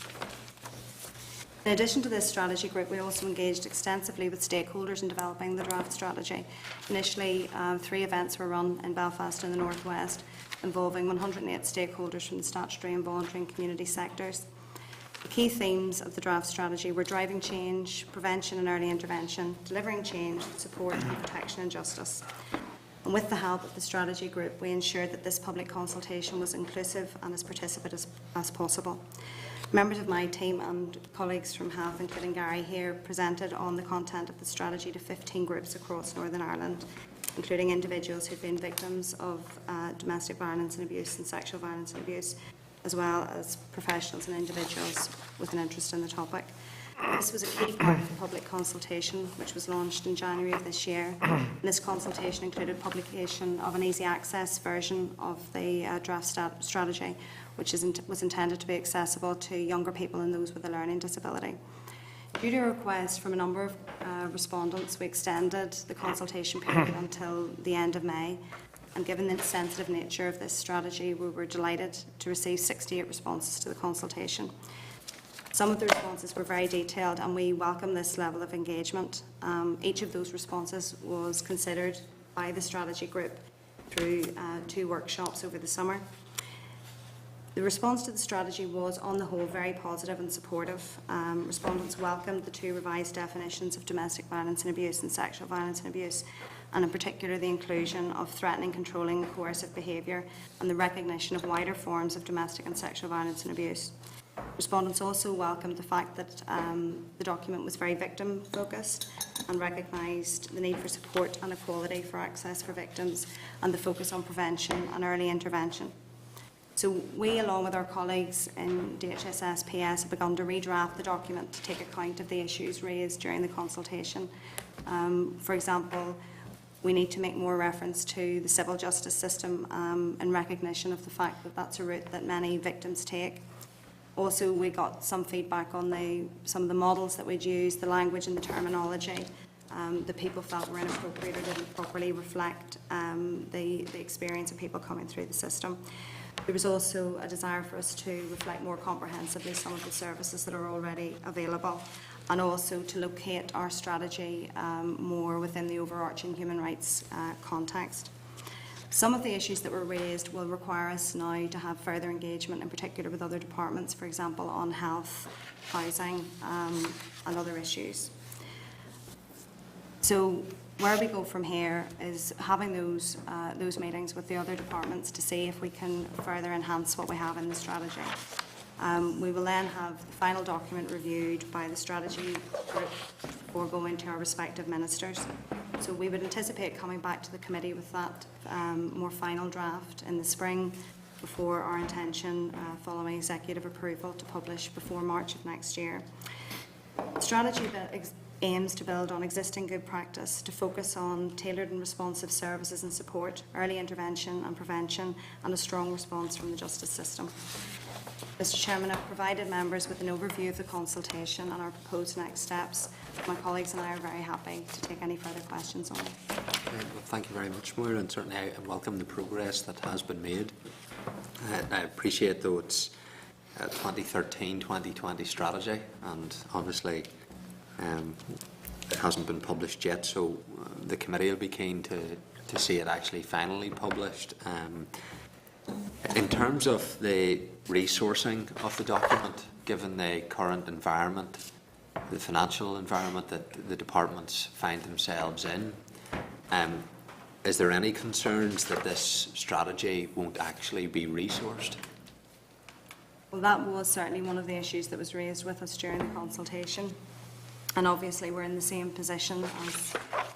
In addition to this strategy group, we also engaged extensively with stakeholders in developing the draft strategy. Initially, 3 events were run in Belfast and the North West, involving 108 stakeholders from the statutory and voluntary and community sectors. The key themes of the draft strategy were driving change, prevention and early intervention, delivering change, support and protection and justice. And with the help of the strategy group, we ensured that this public consultation was inclusive and as participative as possible. Members of my team and colleagues from Health, including Gary here, presented on the content of the strategy to 15 groups across Northern Ireland, including individuals who've been victims of domestic violence and abuse and sexual violence and abuse, as well as professionals and individuals with an interest in the topic. This was a key part of the public consultation, which was launched in January of this year. And this consultation included publication of an easy access version of the draft strategy, which was intended to be accessible to younger people and those with a learning disability. Due to a request from a number of respondents, we extended the consultation period until the end of May. And given the sensitive nature of this strategy, we were delighted to receive 68 responses to the consultation. Some of the responses were very detailed, and we welcome this level of engagement. Each of those responses was considered by the strategy group through 2 workshops over the summer. The response to the strategy was, on the whole, very positive and supportive. Respondents welcomed the 2 revised definitions of domestic violence and abuse and sexual violence and abuse, and in particular the inclusion of threatening, controlling, coercive behaviour and the recognition of wider forms of domestic and sexual violence and abuse. Respondents also welcomed the fact that the document was very victim-focused and recognised the need for support and equality for access for victims and the focus on prevention and early intervention. So we, along with our colleagues in DHSS-PS, have begun to redraft the document to take account of the issues raised during the consultation. For example, we need to make more reference to the civil justice system in recognition of the fact that that's a route that many victims take. Also, we got some feedback on some of the models that we'd use, the language and the terminology that people felt were inappropriate or didn't properly reflect the experience of people coming through the system. There was also a desire for us to reflect more comprehensively some of the services that are already available, and also to locate our strategy more within the overarching human rights context. Some of the issues that were raised will require us now to have further engagement, in particular with other departments, for example on health, housing and other issues. So where we go from here is having those meetings with the other departments to see if we can further enhance what we have in the strategy. We will then have the final document reviewed by the strategy group before going to our respective ministers. So we would anticipate coming back to the committee with that more final draft in the spring, before our intention, following executive approval, to publish before March of next year. The strategy that aims to build on existing good practice to focus on tailored and responsive services and support, early intervention and prevention, and a strong response from the justice system. Mr Chairman, I've provided members with an overview of the consultation and our proposed next steps. My colleagues and I are very happy to take any further questions on it. Well, thank you very much, Moira, and certainly I welcome the progress that has been made. I appreciate, though, it's 2013-2020 strategy, and obviously it hasn't been published yet, so the committee will be keen to see it actually finally published. In terms of the resourcing of the document, given the current environment, the financial environment that the departments find themselves in. Is there any concerns that this strategy won't actually be resourced? Well, that was certainly one of the issues that was raised with us during the consultation. And obviously we're in the same position as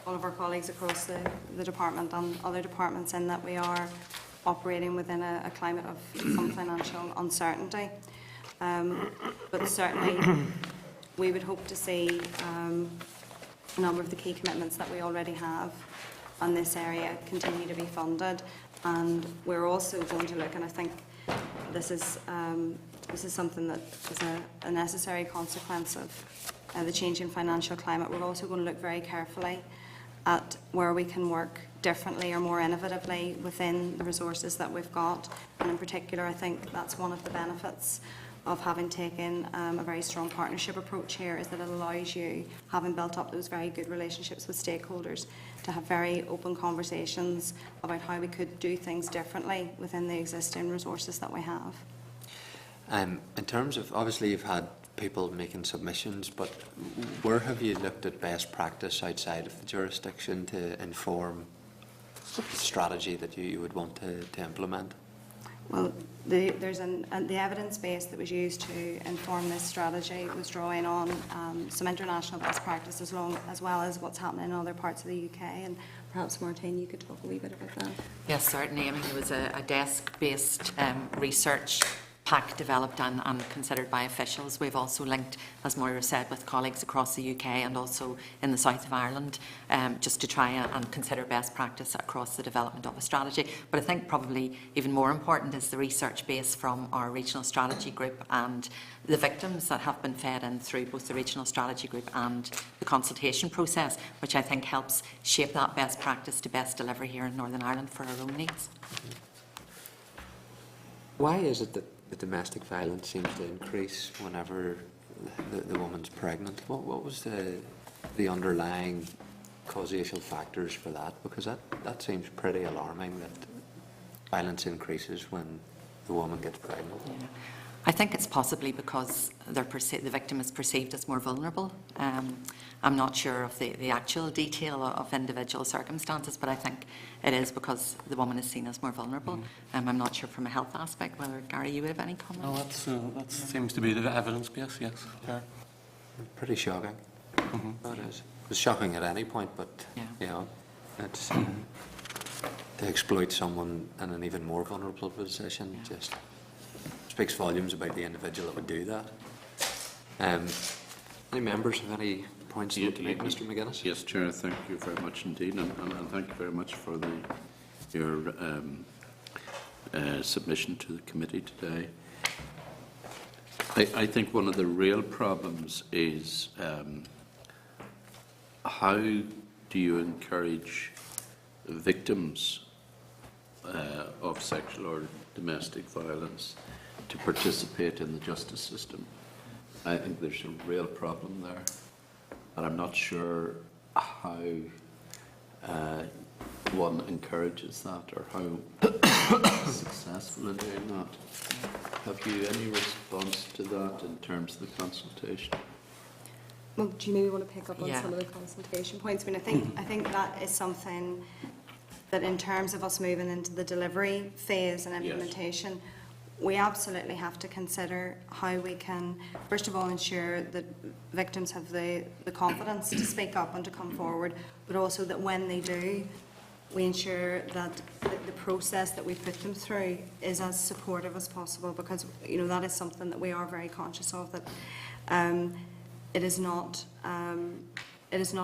all of our colleagues across the department and other departments, in that we are operating within a climate of some financial uncertainty. But certainly we would hope to see a number of the key commitments that we already have on this area continue to be funded. And we're also going to look, and I think this is something that is a necessary consequence of the change in financial climate. We're also going to look very carefully at where we can work differently or more innovatively within the resources that we've got. And in particular, I think that's one of the benefits of having taken a very strong partnership approach here, is that it allows you, having built up those very good relationships with stakeholders, to have very open conversations about how we could do things differently within the existing resources that we have. In terms of, obviously you've had people making submissions, but where have you looked at best practice outside of the jurisdiction to inform the strategy that you would want to implement? Well, there's the evidence base that was used to inform this strategy was drawing on some international best practice, as well as what's happening in other parts of the UK. And perhaps, Martine, you could talk a wee bit about that. Yes, certainly. I mean, there was a desk-based research pack developed and considered by officials. We've also linked, as Moira said, with colleagues across the UK and also in the south of Ireland, just to try and consider best practice across the development of a strategy. But I think probably even more important is the research base from our regional strategy group and the victims that have been fed in through both the regional strategy group and the consultation process, which I think helps shape that best practice to best deliver here in Northern Ireland for our own needs. Why is it that the domestic violence seems to increase whenever the woman's pregnant? What was the underlying causal factors for that? Because that seems pretty alarming, that violence increases when the woman gets pregnant. Yeah. I think it's possibly because the victim is perceived as more vulnerable. I'm not sure of the actual detail of individual circumstances, but I think it is because the woman is seen as more vulnerable. I'm not sure from a health aspect whether, Gary, you would have any comment? No, that seems to be the evidence base, yes. Yeah. Pretty shocking. That is. It was shocking at any point, but you know, it's to exploit someone in an even more vulnerable position just speaks volumes about the individual that would do that. Any members have any points to make, Mr. McGuinness? Yes, Chair, thank you very much indeed, and thank you very much for your submission to the committee today. I think one of the real problems is how do you encourage victims of sexual or domestic violence to participate in the justice system? I think there's a real problem there, and I'm not sure how one encourages that or how successful in doing that. Have you any response to that in terms of the consultation? Well, do you maybe want to pick up on some of the consultation points? I mean, I think that is something that, in terms of us moving into the delivery phase and implementation, we absolutely have to consider how we can, first of all, ensure that victims have the confidence to speak up and to come forward, but also that when they do, we ensure that the process that we put them through is as supportive as possible, because that is something that we are very conscious of, that it is not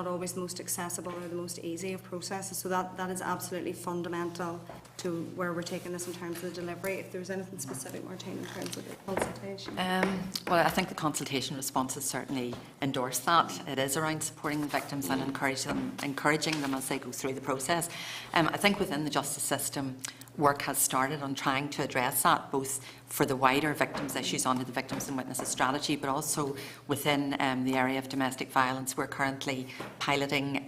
always the most accessible or the most easy of processes. So that is absolutely fundamental to where we're taking this in terms of the delivery. If there was anything specific, Martine, in terms of the consultation? Well, I think the consultation responses certainly endorse that. It is around supporting the victims and encouraging them as they go through the process. I think within the justice system, work has started on trying to address that, both for the wider victims issues under the Victims and Witnesses strategy, but also within the area of domestic violence. We're currently piloting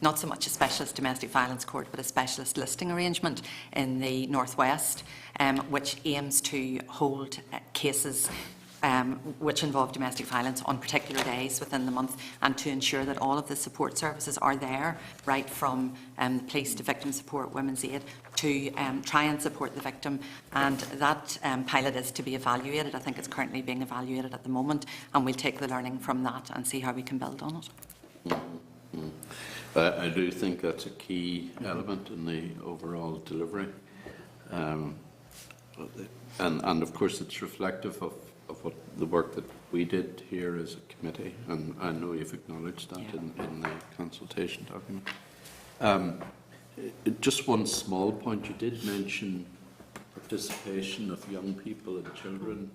not so much a specialist domestic violence court, but a specialist listing arrangement in the North West, which aims to hold cases which involve domestic violence on particular days within the month, and to ensure that all of the support services are there, right from the police to victim support, women's aid, to try and support the victim. And that pilot is to be evaluated. I think it's currently being evaluated at the moment, and we'll take the learning from that and see how we can build on it. I do think that's a key element in the overall delivery. And of course it's reflective of what the work that we did here as a committee, and I know you've acknowledged that in the consultation document. Just one small point, you did mention participation of young people and children.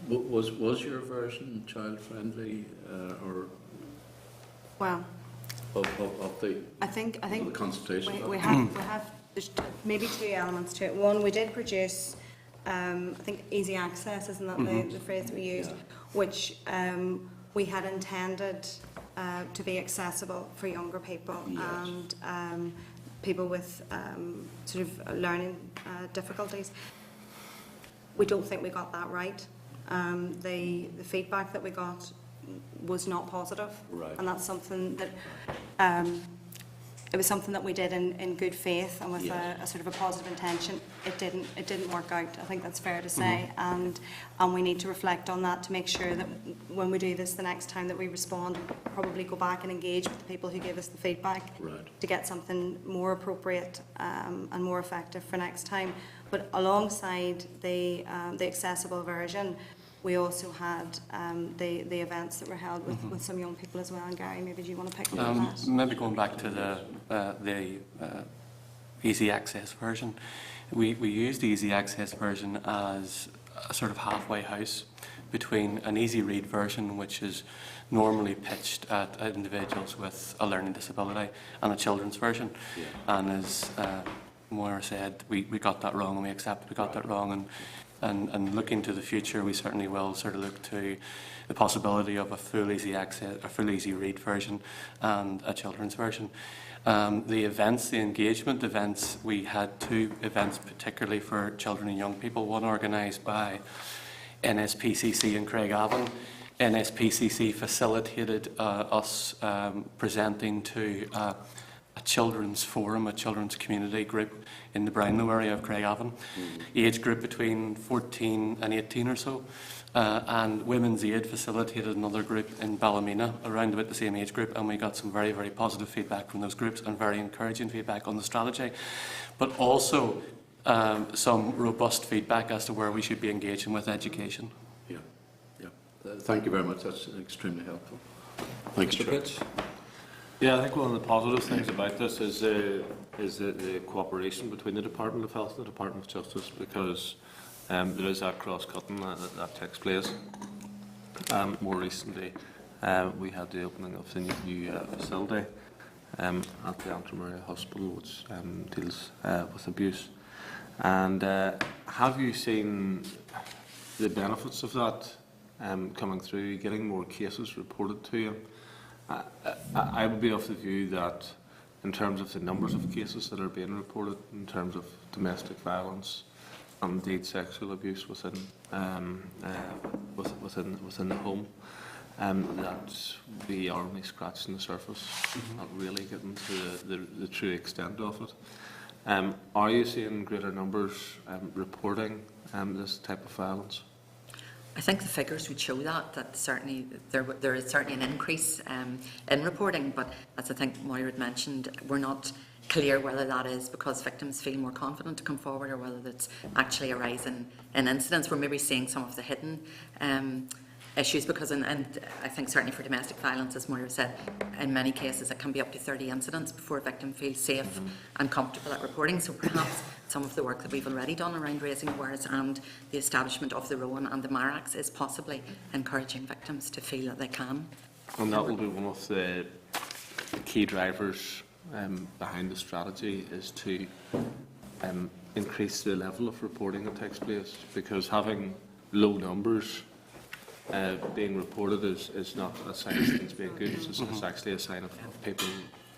Was your version child-friendly or Well, of the I think the consultation? we have there's maybe two elements to it. One, we did produce, I think, easy access, isn't that the phrase that we used, which we had intended to be accessible for younger people and people with sort of learning difficulties. We don't think we got that right. The feedback that we got was not positive, and that's something that it was something that we did in good faith and with a sort of a positive intention. It didn't work out. I think that's fair to say, and we need to reflect on that to make sure that when we do this the next time that we respond, probably go back and engage with the people who gave us the feedback to get something more appropriate and more effective for next time. But alongside the accessible version, we also had the events that were held with some young people as well. And Gary, maybe do you want to pick up on that? Maybe going back to the easy access version, we used the easy access version as a sort of halfway house between an easy read version, which is normally pitched at individuals with a learning disability, and a children's version. And as Moira said, we got that wrong, and we accept we got that wrong. And looking to the future, we certainly will sort of look to the possibility of a full easy access, a full easy read version, and a children's version. The events, the engagement events, we had two events particularly for children and young people. One organised by NSPCC in Craigavon. NSPCC facilitated us presenting to a children's forum, a children's community group in the Brownlow area of Craigavon, age group between 14 and 18 or so, and Women's Aid facilitated another group in Ballymena around about the same age group, and we got some very, very positive feedback from those groups and very encouraging feedback on the strategy, but also some robust feedback as to where we should be engaging with education. Thank you very much, that's extremely helpful. Thanks, Mr. Pitts. Yeah, I think one of the positive things about this is the cooperation between the Department of Health and the Department of Justice, because there is that cross-cutting that takes place. More recently, we had the opening of the new facility at the Antrim Area Hospital, which deals with abuse. And have you seen the benefits of that coming through, getting more cases reported to you? I would be of the view that in terms of the numbers of cases that are being reported, in terms of domestic violence and indeed sexual abuse within within the home, that we are only scratching the surface, not really getting to the true extent of it. Are you seeing greater numbers reporting this type of violence? I think the figures would show that certainly there is certainly an increase in reporting, but as I think Moira had mentioned, we're not clear whether that is because victims feel more confident to come forward or whether it's actually a rise in incidents. We're maybe seeing some of the hidden issues because, and I think certainly for domestic violence, as Moira said, in many cases it can be up to 30 incidents before a victim feels safe and comfortable at reporting. So perhaps some of the work that we've already done around raising awareness and the establishment of the Rowan and the MARACs is possibly encouraging victims to feel that they can. And that will be one of the key drivers behind the strategy, is to increase the level of reporting that takes place, because having low numbers being reported is not a sign of things being good. It's actually a sign of people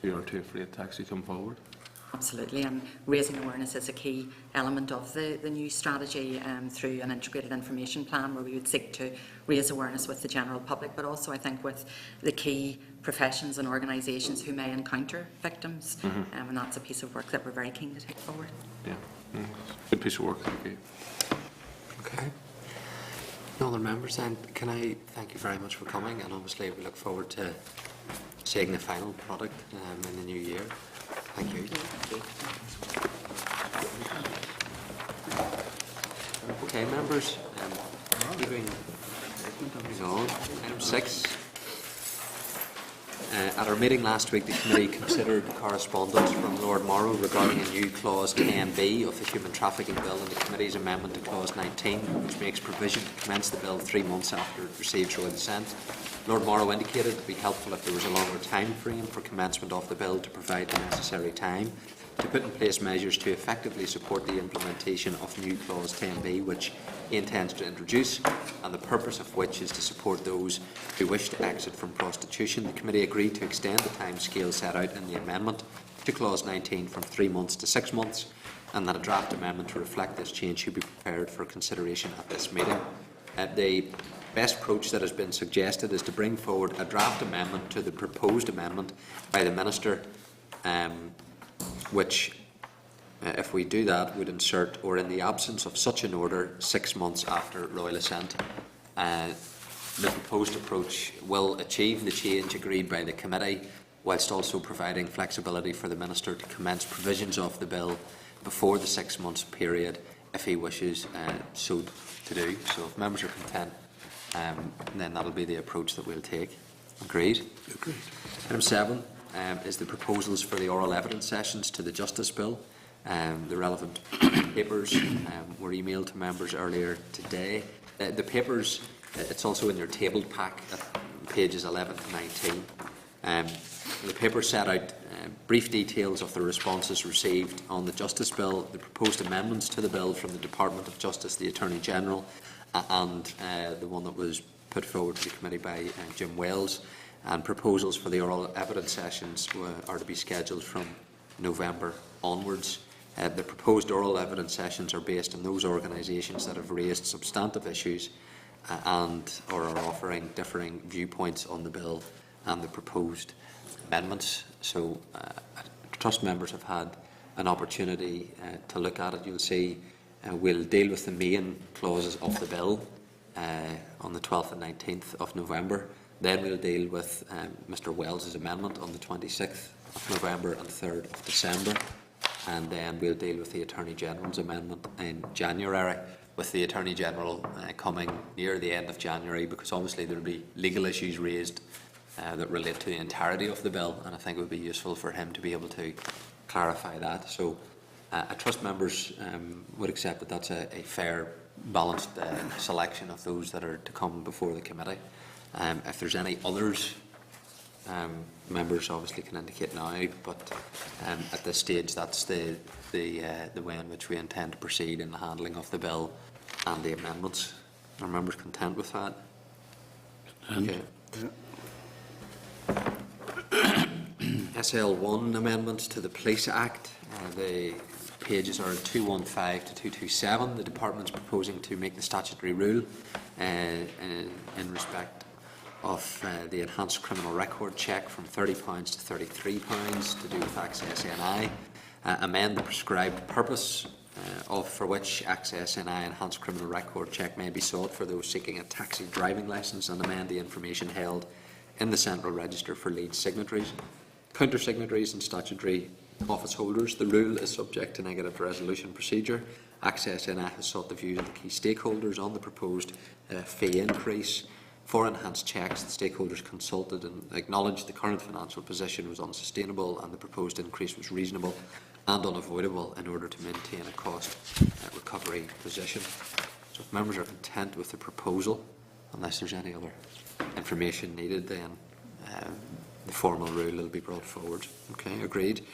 who are too afraid to actually come forward. Absolutely, and raising awareness is a key element of the new strategy through an integrated information plan where we would seek to raise awareness with the general public, but also I think with the key professions and organisations who may encounter victims, and that's a piece of work that we're very keen to take forward. Yeah, good piece of work, thank you. Okay. No other members then? Can I thank you very much for coming, and obviously we look forward to seeing the final product in the new year. Thank you. Okay, members, moving on. Item 6. At our meeting last week, the committee considered correspondence from Lord Morrow regarding a new clause 10b of the Human Trafficking Bill and the committee's amendment to clause 19, which makes provision to commence the bill 3 months after it receives royal assent. Lord Morrow indicated it would be helpful if there was a longer time frame for commencement of the bill to provide the necessary time to put in place measures to effectively support the implementation of new clause 10b, which he intends to introduce, and the purpose of which is to support those who wish to exit from prostitution. The committee agreed to extend the timescale set out in the amendment to clause 19 from 3 months to 6 months, and that a draft amendment to reflect this change should be prepared for consideration at this meeting. The best approach that has been suggested is to bring forward a draft amendment to the proposed amendment by the Minister, which, if we do that, would insert, or in the absence of such an order, 6 months after royal assent. The proposed approach will achieve the change agreed by the committee, whilst also providing flexibility for the Minister to commence provisions of the bill before the 6 months period, if he wishes so to do. So if members are content, then that'll be the approach that we'll take. Agreed? Agreed. Item 7 is the proposals for the oral evidence sessions to the Justice Bill. The relevant papers were emailed to members earlier today. The papers, it's also in your tabled pack at pages 11 to 19. The paper set out brief details of the responses received on the Justice Bill, the proposed amendments to the bill from the Department of Justice, the Attorney-General, and the one that was put forward to the committee by Jim Wells. And proposals for the oral evidence sessions are to be scheduled from November onwards. The proposed oral evidence sessions are based on those organisations that have raised substantive issues or are offering differing viewpoints on the bill and the proposed amendments. So trust members have had an opportunity to look at it. You'll see we'll deal with the main clauses of the bill on the 12th and 19th of November. Then we'll deal with Mr Wells's amendment on the 26th of November and 3rd of December. And then we'll deal with the Attorney-General's amendment in January, with the Attorney-General coming near the end of January, because obviously there will be legal issues raised that relate to the entirety of the bill, and I think it would be useful for him to be able to clarify that. So I trust members would accept that that's a fair, balanced selection of those that are to come before the committee. If there's any others, members obviously can indicate now, but at this stage that's the way in which we intend to proceed in the handling of the bill and the amendments. Are members content with that? Okay. SL1 amendments to the Police Act. The pages are 215 to 227. The Department's proposing to make the statutory rule in respect of the enhanced criminal record check from £30 to £33 to do with Access NI, amend the prescribed purpose for which Access NI enhanced criminal record check may be sought for those seeking a taxi driving licence, and amend the information held in the Central Register for lead signatories, counter-signatories and statutory office holders. The rule is subject to negative resolution procedure. Access NI has sought the views of the key stakeholders on the proposed fee increase. For enhanced checks, the stakeholders consulted and acknowledged the current financial position was unsustainable and the proposed increase was reasonable and unavoidable in order to maintain a cost recovery position. So if members are content with the proposal, unless there's any other information needed, then the formal rule will be brought forward. Okay, agreed.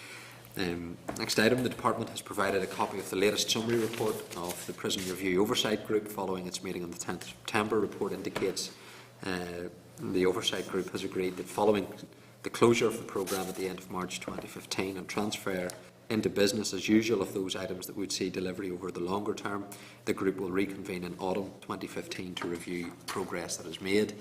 Next item, the Department has provided a copy of the latest summary report of the Prison Review Oversight Group following its meeting on the 10th of September. Report indicates the Oversight Group has agreed that following the closure of the programme at the end of March 2015 and transfer into business as usual of those items that would see delivery over the longer term. The group will reconvene in autumn 2015 to review progress that is made.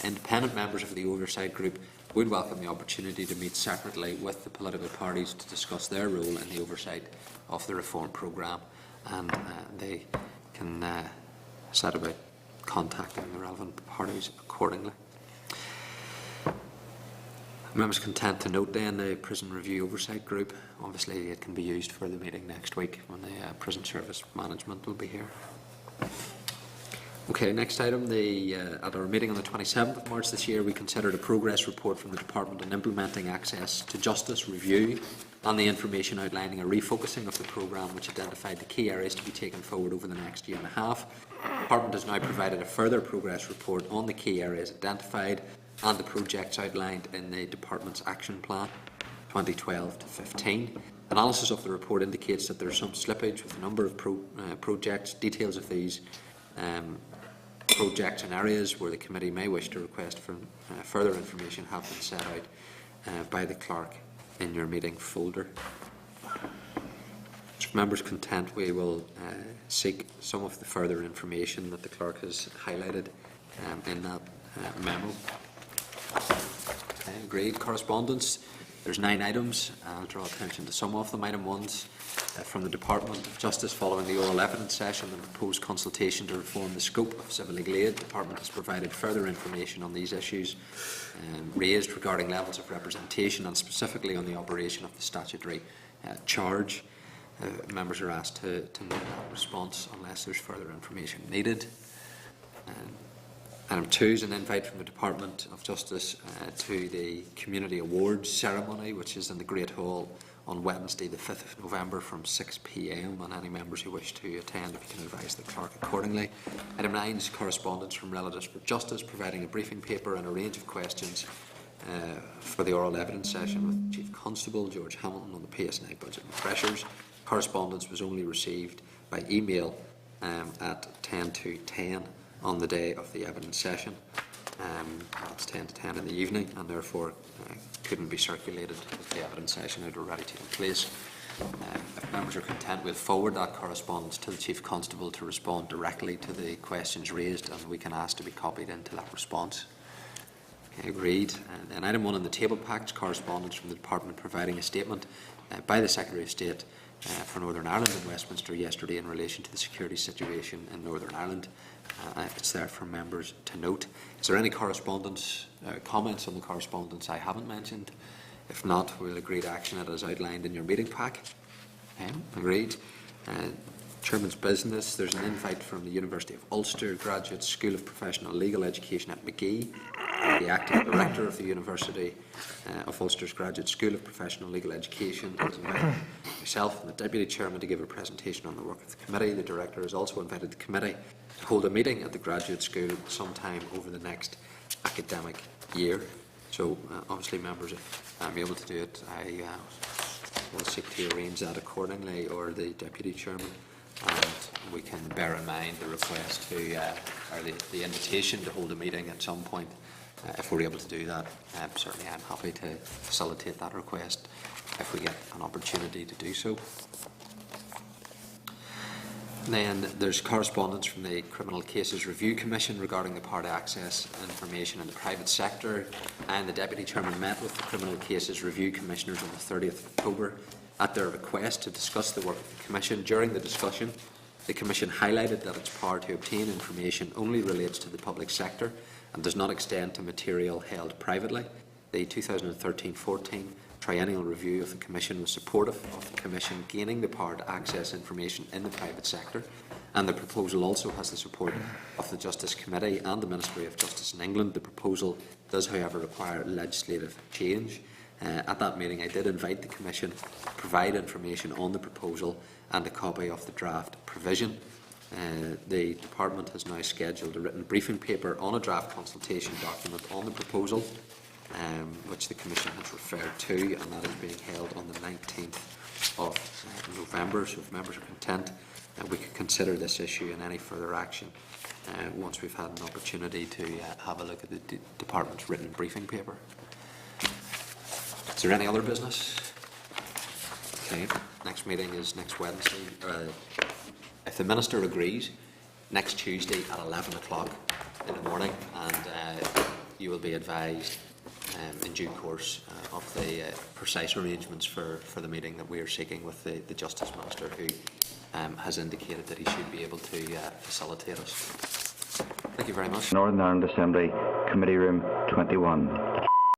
Independent members of the Oversight Group would welcome the opportunity to meet separately with the political parties to discuss their role in the oversight of the reform programme, and they can set about contacting the relevant parties accordingly. Members content to note then the Prison Review Oversight Group. Obviously it can be used for the meeting next week when the Prison Service Management will be here. Okay, next item. At our meeting on the 27th of March this year, we considered a progress report from the Department on implementing access to justice review and the information outlining a refocusing of the programme, which identified the key areas to be taken forward over the next year and a half. The Department has now provided a further progress report on the key areas identified and the projects outlined in the Department's Action Plan 2012 to 15. Analysis of the report indicates that there is some slippage with a number of projects. Details of these projects and areas where the committee may wish to request for further information have been set out by the clerk in your meeting folder. If members content, we will seek some of the further information that the clerk has highlighted in that memo. Agreed. Correspondence. There's 9 items. I'll draw attention to some of them. Item 1 from the Department of Justice following the oral evidence session and proposed consultation to reform the scope of civil legal aid. The Department has provided further information on these issues raised regarding levels of representation and specifically on the operation of the statutory charge. Members are asked to note that response unless there's further information needed. Item 2 is an invite from the Department of Justice to the Community Awards ceremony, which is in the Great Hall on Wednesday the 5th of November from 6 p.m. and any members who wish to attend, if you can advise the clerk accordingly. Item 9 is correspondence from Relatives for Justice, providing a briefing paper and a range of questions for the oral evidence session with Chief Constable George Hamilton on the PSNI budget and pressures. Correspondence was only received by email at 10 to 10 on the day of the evidence session. That's 10 to 10 in the evening, and therefore couldn't be circulated with the evidence session had already taken place. If members are content, we'll forward that correspondence to the Chief Constable to respond directly to the questions raised, and we can ask to be copied into that response. Okay, agreed. And item 1 on the table package, correspondence from the Department providing a statement by the Secretary of State for Northern Ireland in Westminster yesterday in relation to the security situation in Northern Ireland. It's there for members to note. Is there any correspondence, comments on the correspondence I haven't mentioned? If not, we'll agree to action it as outlined in your meeting pack. Agreed. Chairman's business. There's an invite from the University of Ulster Graduate School of Professional Legal Education at Magee. The acting director of the University of Ulster's Graduate School of Professional Legal Education has invited myself and the Deputy Chairman to give a presentation on the work of the committee. The Director has also invited the committee to hold a meeting at the graduate school sometime over the next academic year. So obviously members, if I'm able to do it, I will seek to arrange that accordingly, or the Deputy Chairman, and we can bear in mind the request to, or the invitation to hold a meeting at some point. If we're able to do that, certainly I'm happy to facilitate that request if we get an opportunity to do so. Then there's correspondence from the Criminal Cases Review Commission regarding the power to access information in the private sector, and the Deputy Chairman met with the Criminal Cases Review Commissioners on the 30th of October at their request to discuss the work of the Commission. During the discussion, the Commission highlighted that its power to obtain information only relates to the public sector and does not extend to material held privately. The 2013-14 triennial review of the Commission was supportive of the Commission gaining the power to access information in the private sector, and the proposal also has the support of the Justice Committee and the Ministry of Justice in England. The proposal does, however, require legislative change. At that meeting, I did invite the Commission to provide information on the proposal and a copy of the draft provision. The Department has now scheduled a written briefing paper on a draft consultation document on the proposal, which the Commission has referred to, and that is being held on the 19th of November. So if members are content, we could consider this issue and any further action once we've had an opportunity to have a look at the Department's written briefing paper. Is there any other business? 15th. Next meeting is next Wednesday. If the Minister agrees, next Tuesday at 11 o'clock in the morning, and you will be advised in due course of the precise arrangements for the meeting that we are seeking with the Justice Minister, who has indicated that he should be able to facilitate us. Thank you very much. Northern Ireland Assembly, Committee Room 21.